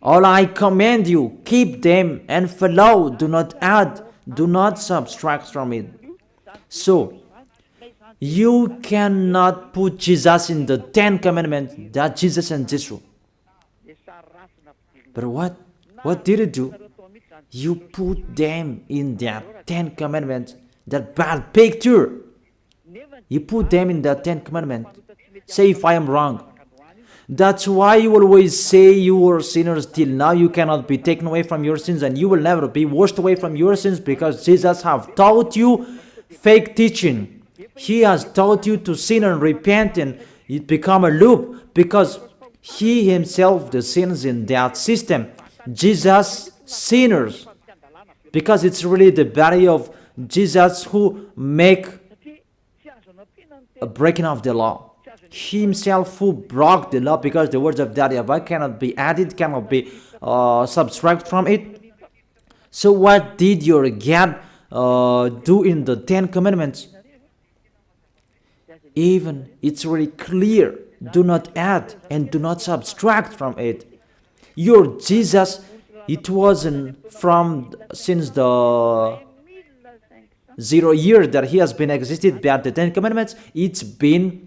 [SPEAKER 1] All I command you, keep them and follow. Do not add, do not subtract from it. So, you cannot put Jesus in the 10 Commandments that Jesus and Jesus. But what did you do? You put them in that 10 Commandments, that bad picture. You put them in the 10 Commandments. Say if I am wrong. That's why you always say you were sinners till now. You cannot be taken away from your sins, and you will never be washed away from your sins, because Jesus have taught you fake teaching. He has taught you to sin and repent, and it become a loop, because he himself the sins in that system. Jesus sinners, because it's really the body of Jesus who make a breaking of the law. He himself who broke the law, because the words of that YAHVAH cannot be added, cannot be subtracted from it. So what did your God do in the 10 Commandments? Even it's really clear. Do not add and do not subtract from it. Your Jesus, it wasn't from since the 0 year that he has been existed by the 10 Commandments. It's been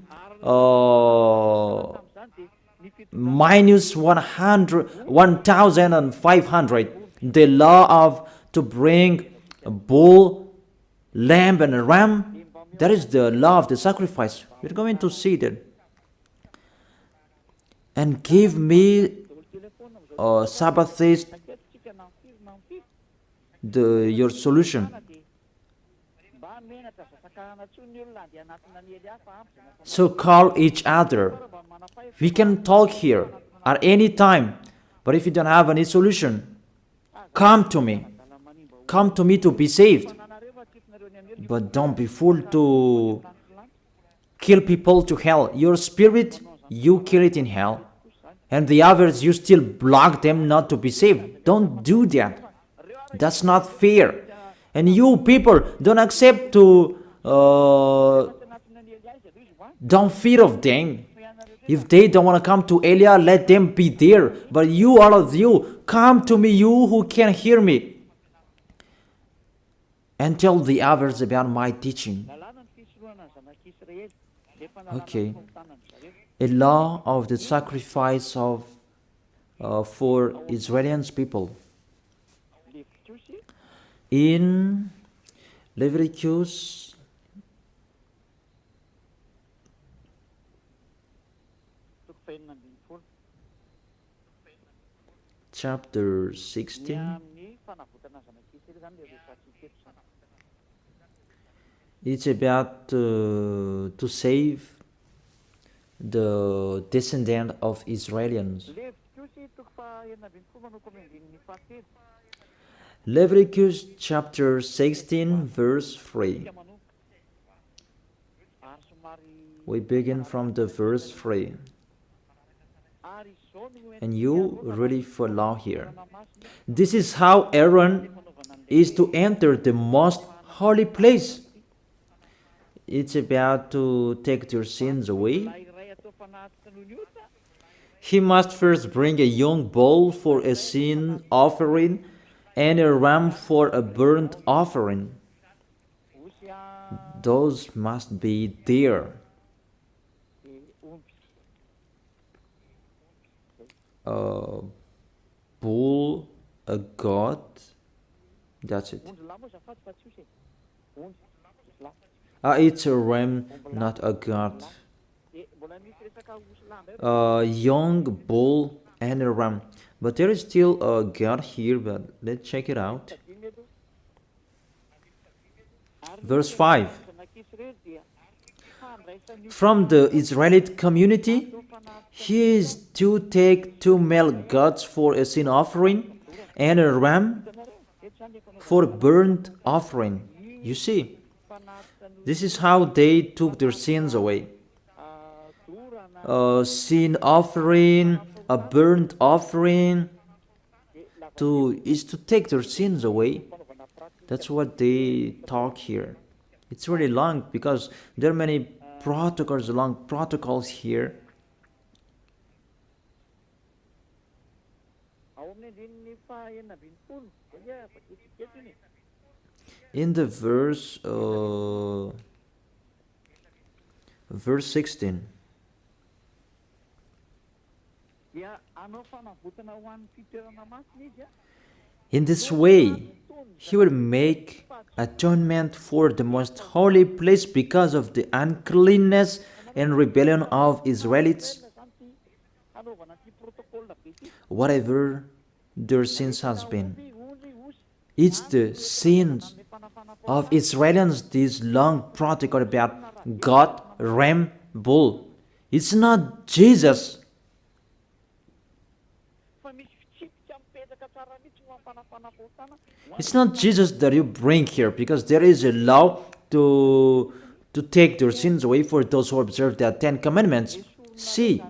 [SPEAKER 1] minus 1,500. The law of to bring a bull, lamb, and a ram. That is the law of the sacrifice. We're going to see that. And give me Sabbath days, your solution. So call each other. We can talk here at any time. But if you don't have any solution, come to me. Come to me to be saved. But don't be fooled to kill people to hell. Your spirit, you kill it in hell. And the others, you still block them not to be saved. Don't do that. That's not fair. And you people, don't accept to... don't fear of them. If they don't want to come to Elia, let them be there. But you, all of you, come to me, you who can hear me. And tell the others about my teaching. Okay. A law of the sacrifice of for Israeli people. In Leviticus chapter 16, it's about to save the descendant of Israelians. Leviticus chapter 16 verse 3. We begin from the verse 3. And you really follow here. This is how Aaron is to enter the most holy place. It's about to take your sins away. He must first bring a young bull for a sin offering and a ram for a burnt offering. Those must be there. A bull, a goat, that's it. It's a ram, not a goat. A young bull and a ram. But there is still a goat here, but let's check it out. Verse 5. From the Israelite community, he is to take 2 male goats for a sin offering and a ram for burnt offering. You see, this is how they took their sins away. Sin offering, a burnt offering, is to take their sins away. That's what they talk here. It's really long because there are many long protocols here. In the verse 16. In this way, he will make atonement for the most holy place because of the uncleanness and rebellion of Israelites, whatever their sins has been. It's the sins of Israelians, this long protocol about God, ram, bull. It's not Jesus. It's not Jesus that you bring here, because there is a law to take their sins away for those who observe the 10 Commandments. See,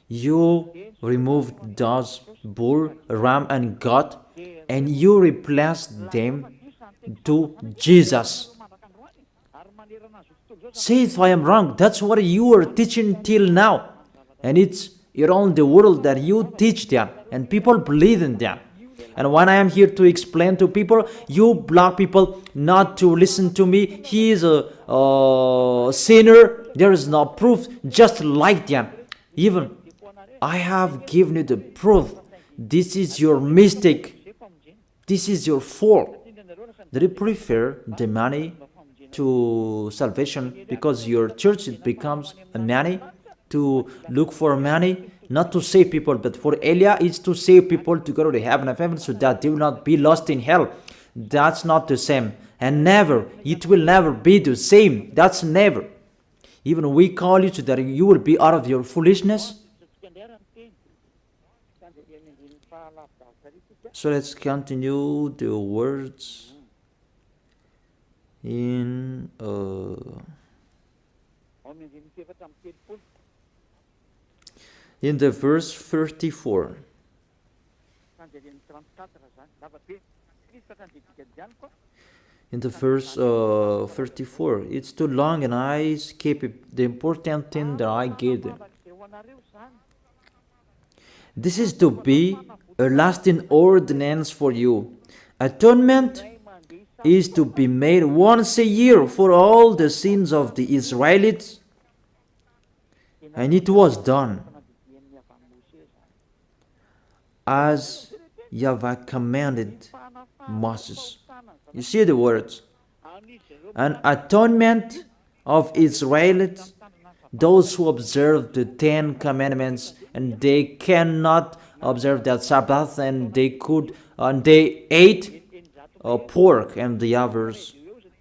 [SPEAKER 1] you removed those bull, ram, and goat, and you replaced them to Jesus. Say if I am wrong. That's what you are teaching till now, and it's around the world that you teach that, and people believe in that. And when I am here to explain to people, you block people not to listen to me. He is a sinner. There is no proof. Just like that. Even I have given you the proof. This is your mistake. This is your fault. Do you prefer the money to salvation because your church becomes a money to look for money? Not to save people, but for Elia, it's to save people to go to the heaven of heaven so that they will not be lost in hell. That's not the same. And never, it will never be the same. That's never. Even we call you so that you will be out of your foolishness. So let's continue the words in the verse 34. In the verse 34, it's too long and I skip the important thing that I gave them. This is to be a lasting ordinance for you. Atonement is to be made once a year for all the sins of the Israelites, and it was done as YAHVAH commanded Moses. You see the words. An atonement of Israelites, those who observe the 10 Commandments, and they cannot observe that Sabbath, and they ate pork, and the others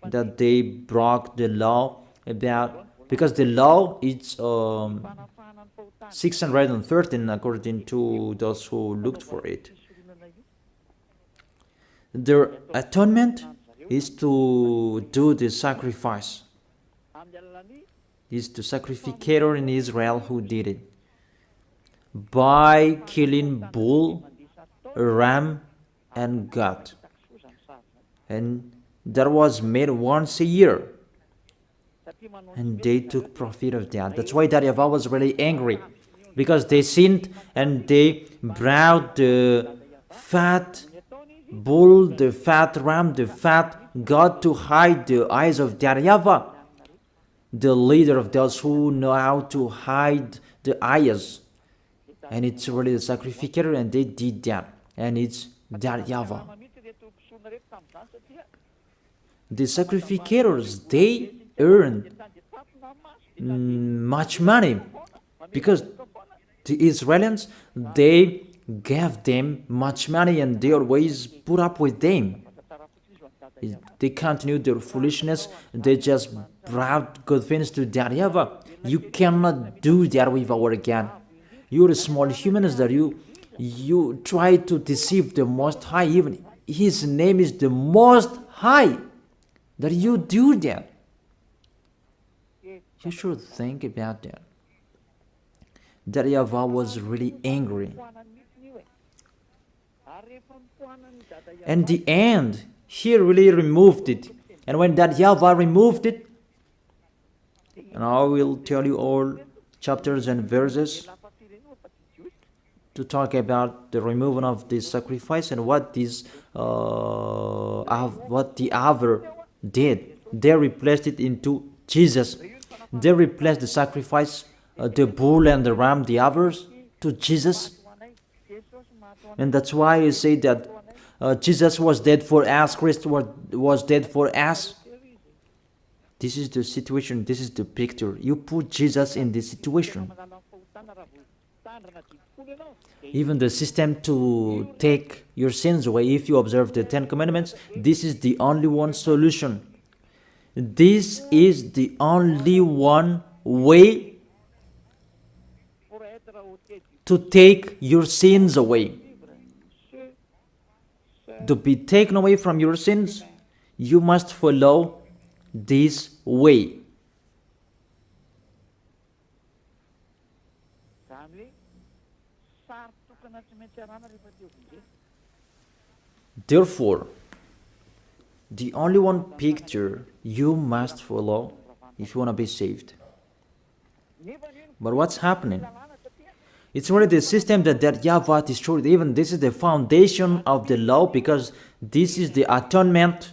[SPEAKER 1] that they broke the law about, because the law is 613 according to those who looked for it. Their atonement is to do the sacrifice. It's the sacrificator in Israel who did it by killing bull, ram, and goat, and that was made once a year, and they took profit of that. That's why YAHVAH was really angry, because they sinned and they brought the fat bull, the fat ram, the fat goat to hide the eyes of YAHVAH, the leader of those who know how to hide the eyes. And it's really the sacrificator, and they did that, and it's YAHVAH. The sacrificators, they earned much money, because the Israelites, they gave them much money, and they always put up with them. They continued their foolishness. They just brought good things to YAHVAH. You cannot do that with our God. You're a small humans that you You try to deceive the Most High, even His name is the Most High, that you do that. You should think about that. That YAHVAH was really angry. And the end, He really removed it. And when that YAHVAH removed it, and I will tell you all chapters and verses to talk about the removal of this sacrifice and what this what the other did. They replaced it into Jesus. They replaced the sacrifice, the bull and the ram, the others, to Jesus. And that's why you say that Jesus was dead for us, Christ was dead for us. This is the situation, this is the picture. You put Jesus in this situation. Even the system to take your sins away, if you observe the 10 Commandments, this is the only one solution. This is the only one way to take your sins away. To be taken away from your sins, you must follow this way. Therefore, the only one picture you must follow if you want to be saved. But what's happening? It's already the system that YAHVAH destroyed. Even this is the foundation of the law, because this is the atonement.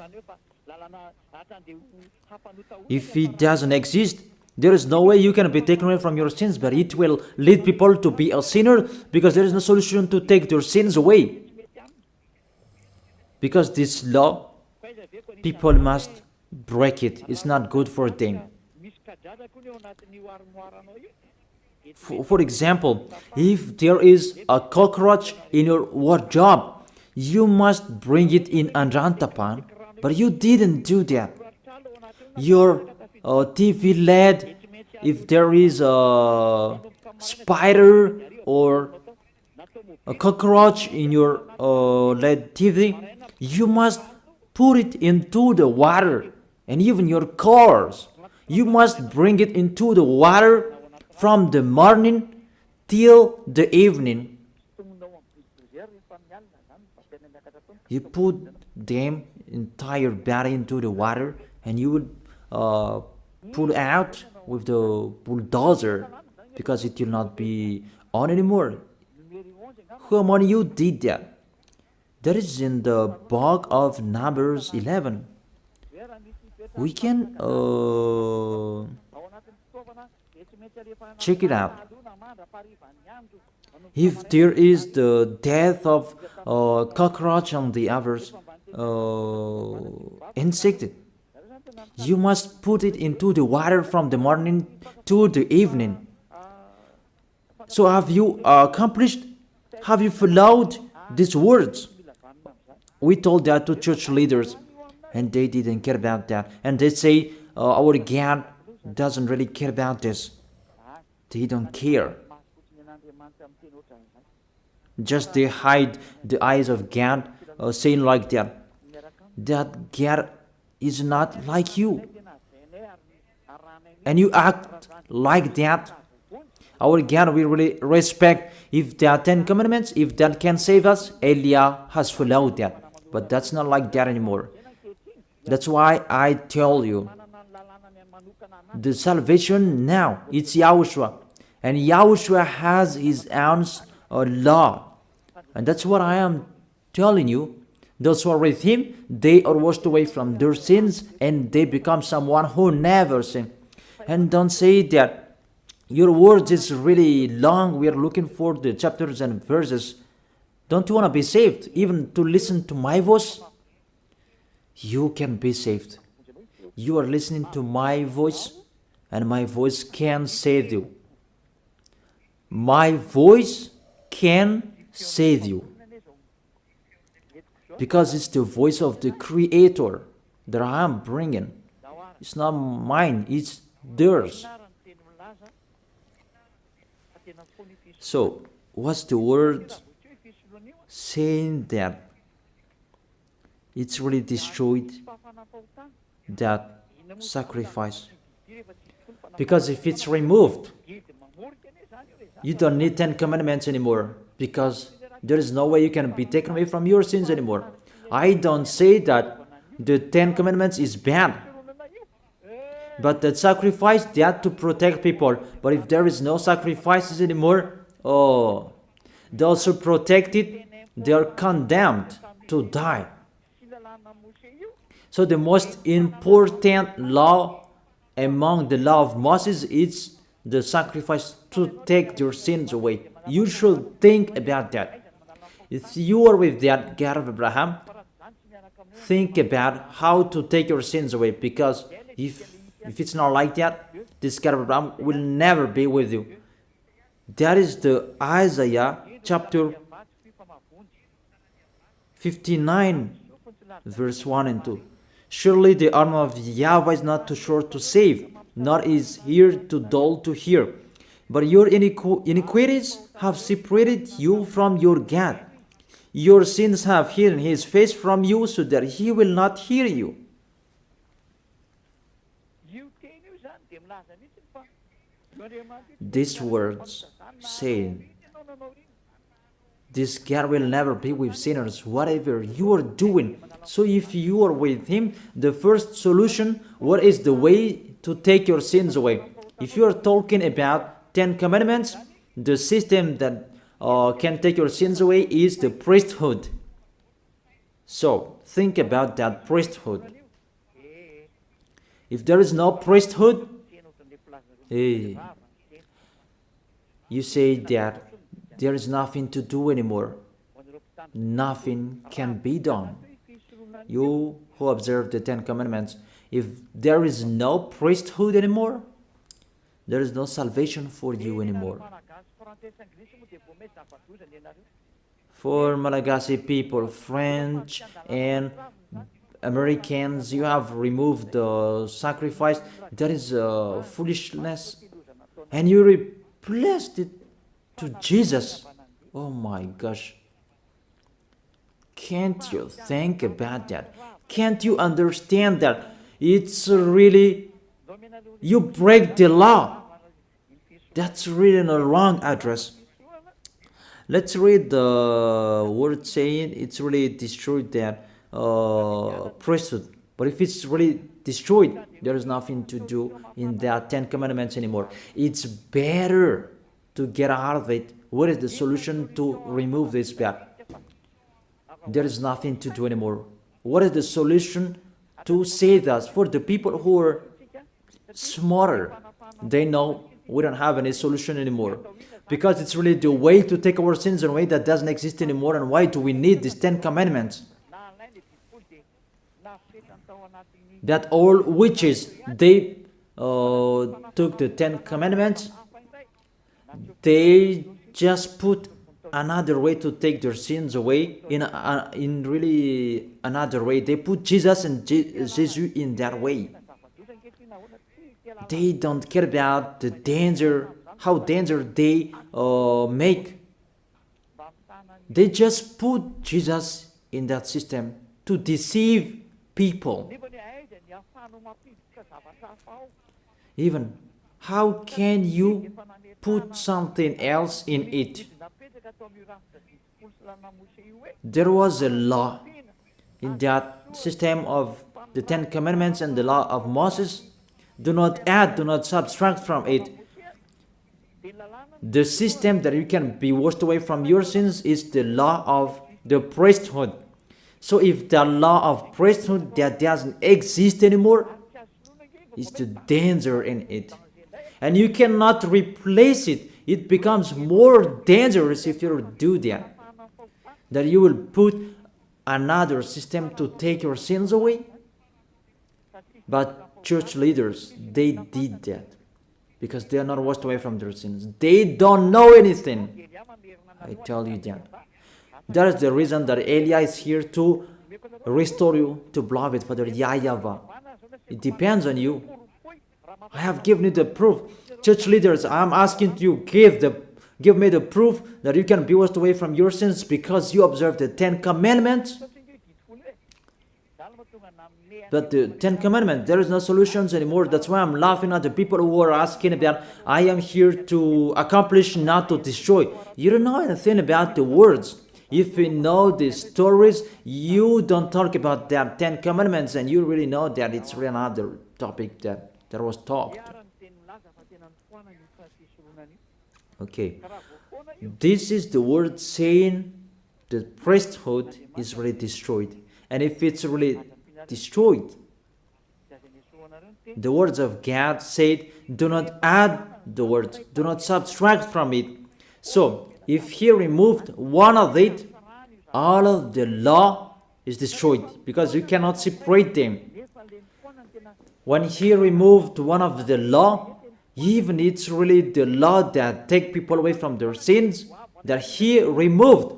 [SPEAKER 1] If it doesn't exist, there is no way you can be taken away from your sins, but it will lead people to be a sinner, because there is no solution to take their sins away. Because this law, people must break it. It's not good for them. For example, if there is a cockroach in your wardrobe, you must bring it in Anrantapan, but you didn't do that. Your TV LED, if there is a spider or a cockroach in your LED TV, you must put it into the water. And even your cars, you must bring it into the water from the morning till the evening. You put them entire body into the water, and you would pull out with the bulldozer, because it will not be on anymore. How many you did that? That is in the book of Numbers 11. We can check it out. If there is the death of cockroach and the others insected, you must put it into the water from the morning to the evening. So have you accomplished? Have you followed these words? We told that to church leaders, and they didn't care about that. And they say, our God doesn't really care about this. They don't care. Just they hide the eyes of God, saying like that. That God is not like you. And you act like that. Our God we really respect. If there are 10 commandments, if that can save us, Elia has followed that. But that's not like that anymore. That's why I tell you, the salvation now, it's YAHOSHUAH. And YAHOSHUAH has his own law. And that's what I am telling you. Those who are with him, they are washed away from their sins, and they become someone who never sinned. And don't say that your words is really long. We are looking for the chapters and verses. Don't you want to be saved? Even to listen to my voice? You can be saved. You are listening to my voice, and my voice can save you. My voice can save you. Because it's the voice of the Creator that I am bringing. It's not mine, it's theirs. So, what's the word saying that it's really destroyed that sacrifice. Because if it's removed, you don't need 10 commandments anymore, because there is no way you can be taken away from your sins anymore. I don't say that the 10 commandments is bad, but the sacrifice, they had to protect people. But if there is no sacrifices anymore, oh, those who protect it, they are condemned to die. So the most important law among the law of Moses is the sacrifice to take your sins away. You should think about that. If you are with that God of Abraham, think about how to take your sins away, because if it's not like that, this God of Abraham will never be with you. That is the Isaiah chapter 59 verse 1 and 2. Surely the arm of YAHVAH is not too short to save, nor is ear too dull to hear. But your iniquities have separated you from your God. Your sins have hidden his face from you, so that he will not hear you. These words say, this God will never be with sinners, whatever you are doing. So if you are with him, the first solution, what is the way to take your sins away? If you are talking about 10 commandments, the system that can take your sins away is the priesthood. So think about that priesthood. If there is no priesthood, you say that there is nothing to do anymore. Nothing can be done. You who observe the 10 commandments, if there is no priesthood anymore, there is no salvation for you anymore. For Malagasy people, French and Americans, you have removed the sacrifice. That is foolishness. And you replaced it to Jesus. Oh my gosh. Can't you think about that? Can't you understand that? It's really, you break the law. That's really a wrong address. Let's read the word saying it's really destroyed that priesthood. But if it's really destroyed, there is nothing to do in that 10 commandments anymore. It's better to get out of it. What is the solution to remove this bad? There is nothing to do anymore. What is the solution to save us? For the people who are smarter, they know we don't have any solution anymore, because it's really the way to take our sins away that doesn't exist anymore. And why do we need these 10 commandments? That all witches, they took the 10 commandments, they just put another way to take their sins away, in really another way. They put Jesus and Jesus in that way. They don't care about the danger, how danger they make. They just put Jesus in that system to deceive people. Even, how can you put something else in it? There was a law in that system of the 10 commandments and the law of Moses. Do not add, do not subtract from it. The system that you can be washed away from your sins is the law of the priesthood. So if the law of priesthood that doesn't exist anymore, is the danger in it. And you cannot replace it. It becomes more dangerous if you do that. That you will put another system to take your sins away. But church leaders, they did that because they are not washed away from their sins. They don't know anything. I tell you that. That is the reason that Elia is here to restore you to beloved Father YAHVAH. It depends on you. I have given you the proof. Church leaders, I am asking you, give Give me the proof that you can be washed away from your sins because you observe the 10 Commandments. But the 10 Commandments, there is no solutions anymore. That's why I'm laughing at the people who are asking about, I am here to accomplish, not to destroy. You don't know anything about the words. If you know the stories, you don't talk about that 10 Commandments, and you really know that it's really another topic that was talked. Okay. This is the word saying the priesthood is really destroyed. And if it's really destroyed, the words of God said, do not add the words, do not subtract from it. So, if he removed one of it, all of the law is destroyed, because you cannot separate them. When he removed one of the law, even it's really the law that take people away from their sins that he removed.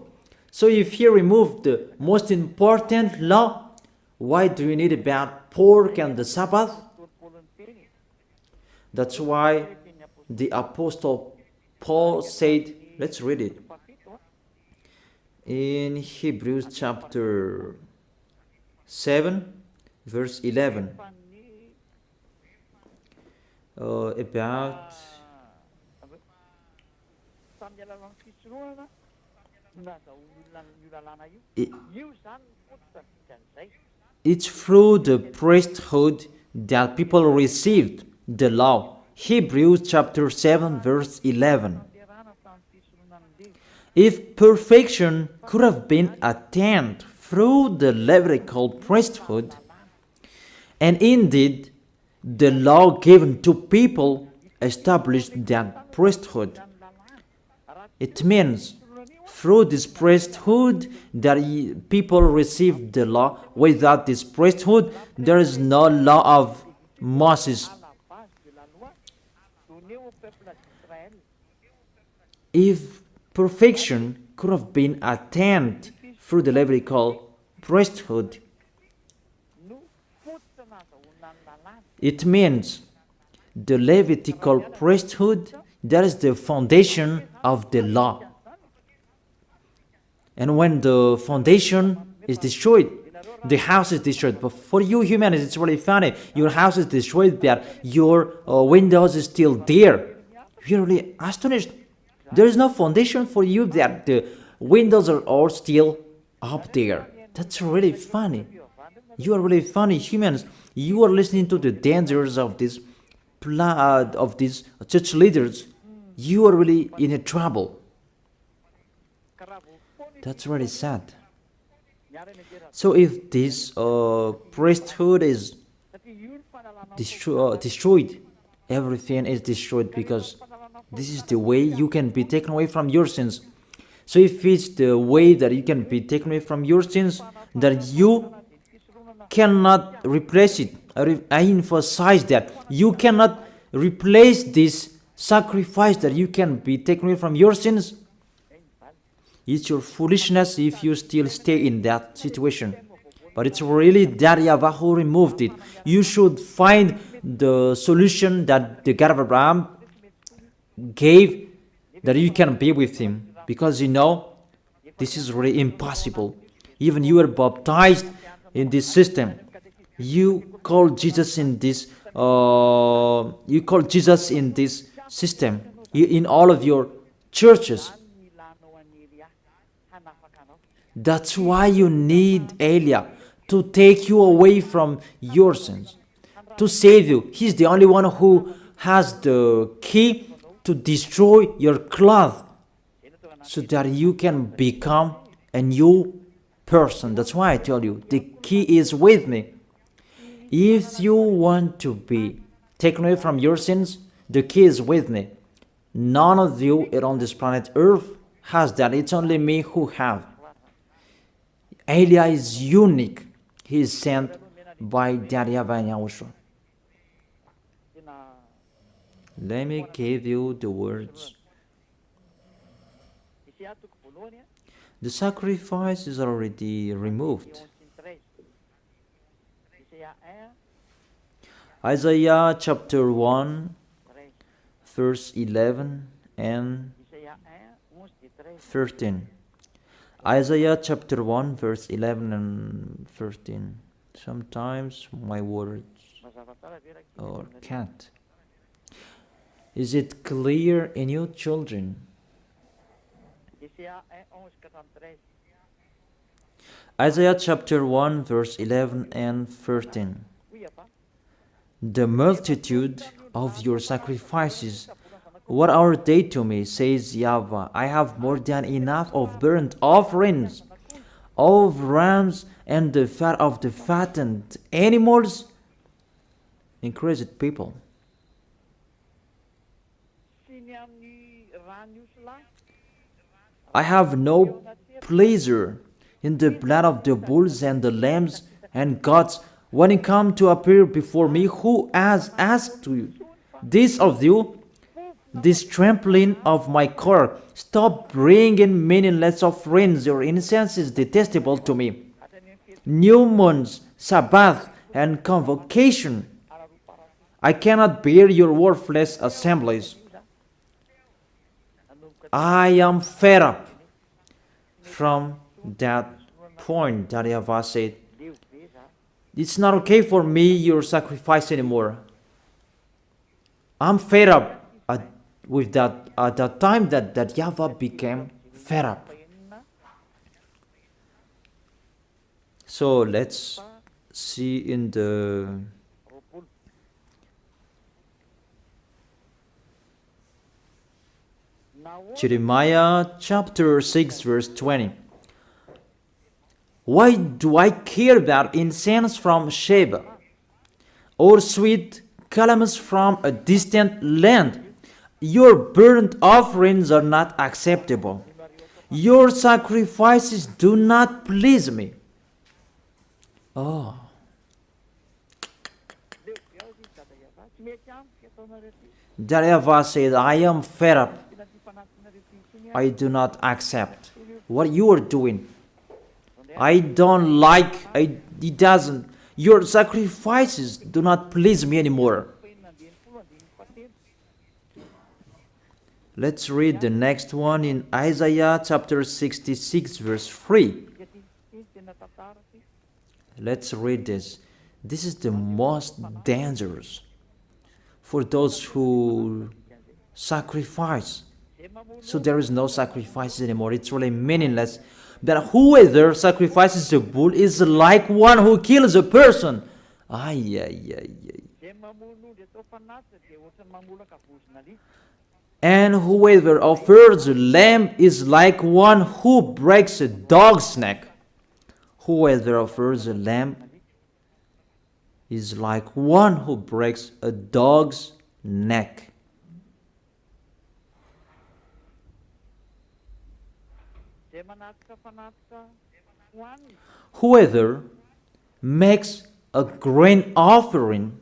[SPEAKER 1] So if he removed the most important law, why do you need about pork and the Sabbath? That's why the Apostle Paul said, let's read it. In Hebrews chapter 7, verse 11. About it's through the priesthood that people received the law. Hebrews chapter 7 verse 11. If perfection could have been attained through the Levitical priesthood, and indeed the law given to people established that priesthood, it means through this priesthood that people received the law. Without this priesthood, there is no law of Moses. If perfection could have been attained through the Levitical priesthood, it means the Levitical priesthood, that is the foundation of the law. And when the foundation is destroyed, the house is destroyed. But for you humans, it's really funny. Your house is destroyed, but your windows is still there. You're really astonished. There is no foundation for you, that the windows are all still up there. That's really funny. You are really funny humans. You are listening to the dangers of these church leaders. You are really in a trouble. That's really sad. So if this priesthood is destroyed, everything is destroyed, because this is the way you can be taken away from your sins. So if it's the way that you can be taken away from your sins, that you cannot replace it. I emphasize that you cannot replace this sacrifice that you can be taken away from your sins. It's your foolishness if you still stay in that situation. But it's really that YAHVAH who removed it. You should find the solution that the God of Abraham gave, that you can be with him. Because you know, this is really impossible. Even you are baptized in this system. You call Jesus in this system, in all of your churches. That's why you need Eliah to take you away from your sins, to save you. He's the only one who has the key to destroy your cloth, so that you can become a new person. That's why I tell you, the key is with me. If you want to be taken away from your sins, the key is with me. None of you on this planet Earth has that. It's only me who have. Eliah is unique. He is sent by YAHVAH and YAHOSHUAH. Let me give you the words. The sacrifice is already removed. Isaiah chapter 1, verse 11 and 13. Isaiah chapter 1 verse 11 and 13. Sometimes my words or can't. Is it clear in you, children? Isaiah chapter 1 verse 11 and 13. The multitude of your sacrifices, what are they to me, says YAHVAH? I have more than enough of burnt offerings, of rams, and the fat of the fattened animals. Encouraged people. I have no pleasure in the blood of the bulls and the lambs and goats when you come to appear before me. Who has asked you this of you? This trampling of my car. Stop bringing meaningless offerings. Your incense is detestable to me. New moons, Sabbath, and convocation. I cannot bear your worthless assemblies. I am fed up. From that point, that YAHVAH said, it's not okay for me, your sacrifice anymore. I'm fed up with that at the time that YAHVAH became fed up. So let's see in the Jeremiah chapter 6 verse 20. Why do I care about incense from Sheba, or sweet calamus from a distant land? Your burnt offerings are not acceptable. Your sacrifices do not please me. Oh. That YAHVAH said, I am fed up. I do not accept what you are doing. I don't like, it doesn't. Your sacrifices do not please me anymore. Let's read the next one in Isaiah chapter 66 verse 3. Let's read this. This is the most dangerous for those who sacrifice. So there is no sacrifice anymore. It's really meaningless. That whoever sacrifices a bull is like one who kills a person. And whoever offers a lamb is like one who breaks a dog's neck. Whoever offers a lamb is like one who breaks a dog's neck. Whoever makes a grain offering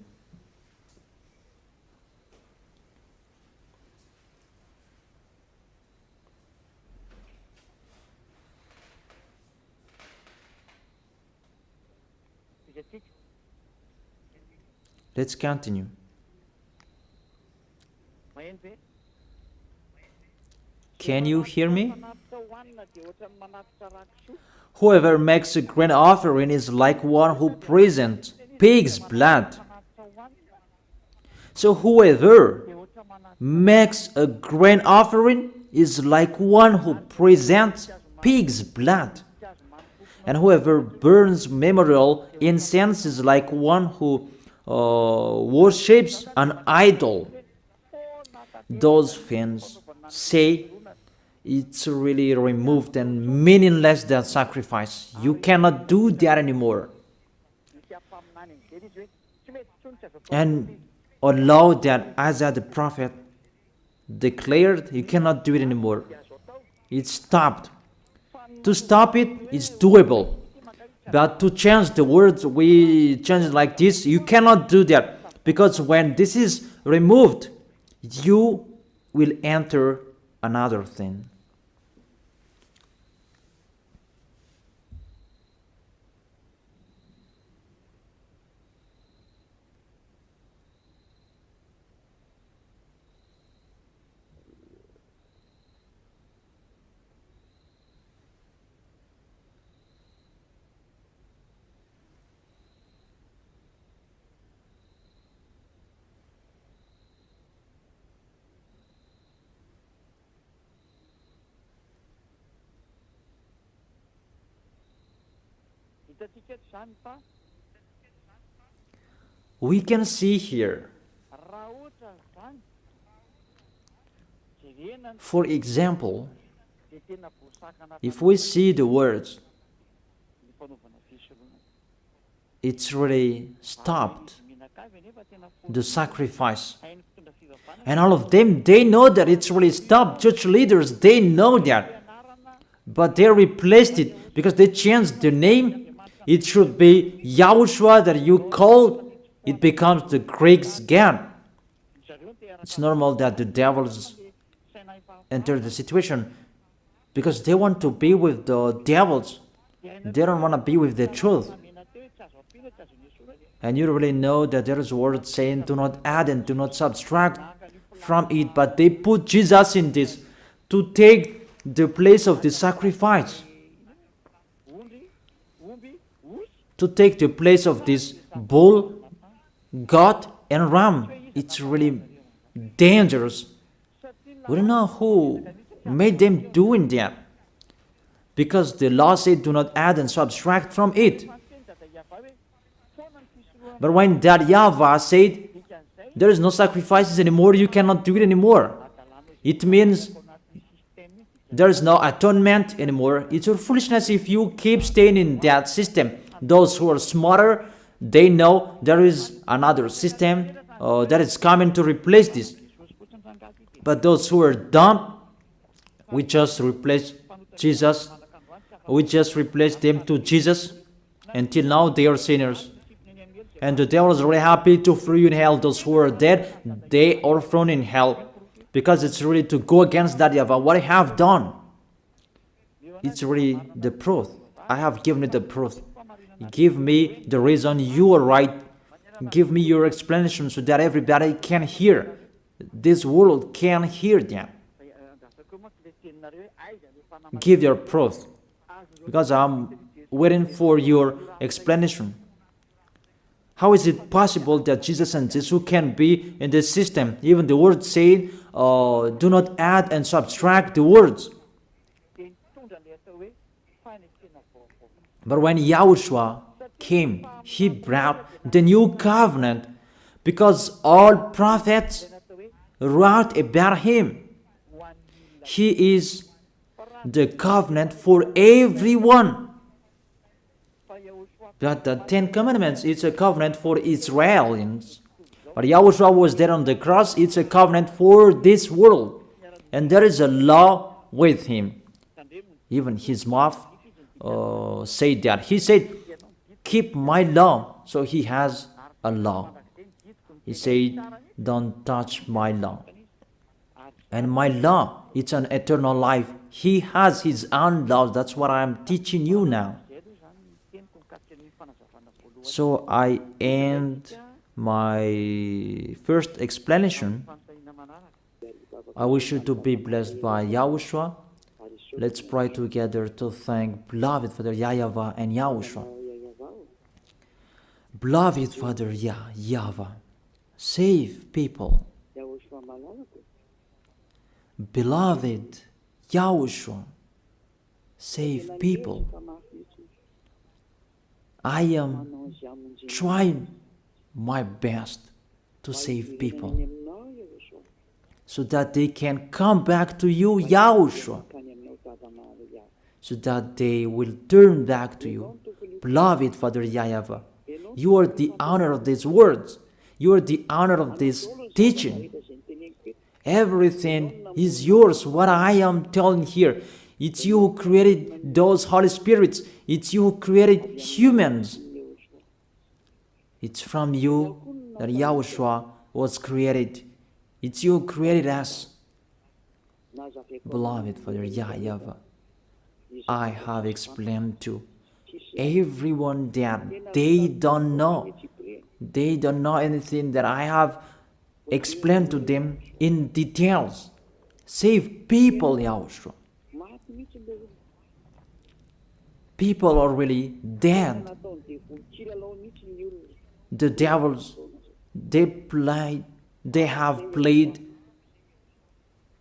[SPEAKER 1] Let's continue. Can you hear me? Whoever makes a grain offering is like one who presents pig's blood. So whoever makes a grain offering is like one who presents pig's blood. And whoever burns memorial incense is like one who worships an idol. Those fans say it's really removed and meaningless, that sacrifice. You cannot do that anymore. And allow that Isaiah the prophet declared, you cannot do it anymore. It's stopped. To stop it is doable. But to change the words, we change it like this. You cannot do that. Because when this is removed, you will enter another thing. We can see here, for example, if we see the words, it's really stopped the sacrifice. And all of them, they know that it's really stopped. Church leaders, they know that. But they replaced it because they changed the name. It should be YAHOSHUAH that you call. It becomes the Greek's God. It's normal that the devils enter the situation because they want to be with the devils. They don't want to be with the truth. And you really know that there is a word saying, do not add and do not subtract from it. But they put Jesus in this to take the place of the sacrifice. To take the place of this bull, goat, and ram. It's really dangerous. We don't know who made them doing that. Because the law said, do not add and subtract from it. But when that YAHVAH said, there is no sacrifices anymore, you cannot do it anymore. It means there is no atonement anymore. It's your foolishness if you keep staying in that system. Those who are smarter, they know there is another system that is coming to replace this. But those who are dumb, we just replace Jesus. We just replace them to Jesus. Until now, they are sinners. And the devil is really happy to throw you in hell. Those who are dead, they are thrown in hell. Because it's really to go against that YAHVAH. What I have done, it's really the proof. I have given it the proof. Give me the reason you are right. Give me your explanation so that everybody can hear. This world can hear them. Give your proof. Because I'm waiting for your explanation. How is it possible that Jesus and Jesus can be in this system? Even the word saying, do not add and subtract the words. But when YAHOSHUAH came, he brought the new covenant because all prophets wrote about him. He is the covenant for everyone. But the 10 Commandments, it's a covenant for Israelians. But YAHOSHUAH was there on the cross, it's a covenant for this world. And there is a law with him. Even his mouth said that. He said, keep my law. So he has a law. He said, don't touch my law. And my law, it's an eternal life. He has his own laws. That's what I'm teaching you now. So I end my first explanation. I wish you to be blessed by YAHOSHUAH. Let's pray together to thank beloved Father YAHVAH and YAHOSHUAH. Beloved Father YAHVAH, save people. Beloved YAHOSHUAH, save people. I am trying my best to save people so that they can come back to you, YAHOSHUAH, so that they will turn back to you. Beloved Father YAHVAH, you are the owner of these words. You are the owner of this teaching. Everything is yours, what I am telling here. It's you who created those Holy Spirits. It's you who created humans. It's from you that YAHOSHUAH was created. It's you who created us. Beloved Father YAHVAH, I have explained to everyone that they don't know. They don't know anything that I have explained to them in details. Save people, YAHOSHUAH. People are really dead. The devils, they have played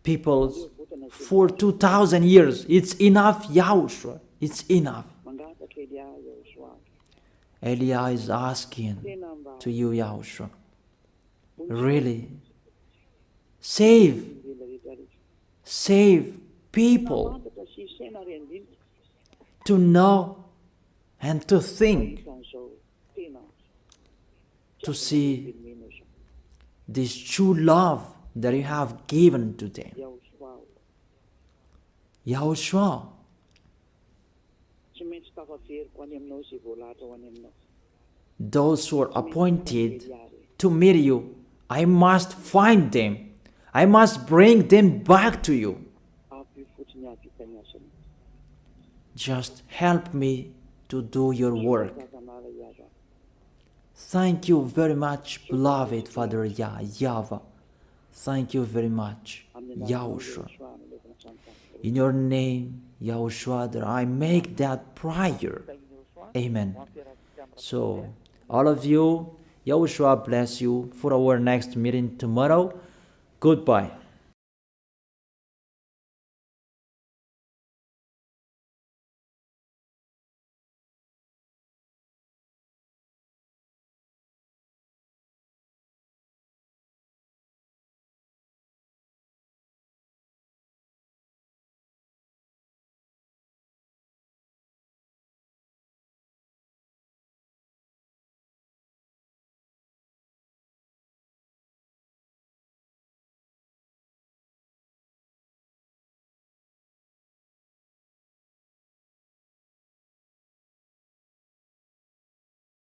[SPEAKER 1] people for 2,000 years. It's enough, YAHOSHUAH. It's enough. Elia is asking to you, Yahushua, really, save people to know and to think, to see this true love that you have given to them. Yahushua, those who are appointed to meet you, I must find them. I must bring them back to you. Just help me to do your work. Thank you very much, beloved Father YAHVAH. Thank you very much, Yahushua. In your name, Yahushua, that I make that prayer. Amen. So, all of you, Yahushua bless you for our next meeting tomorrow. Goodbye.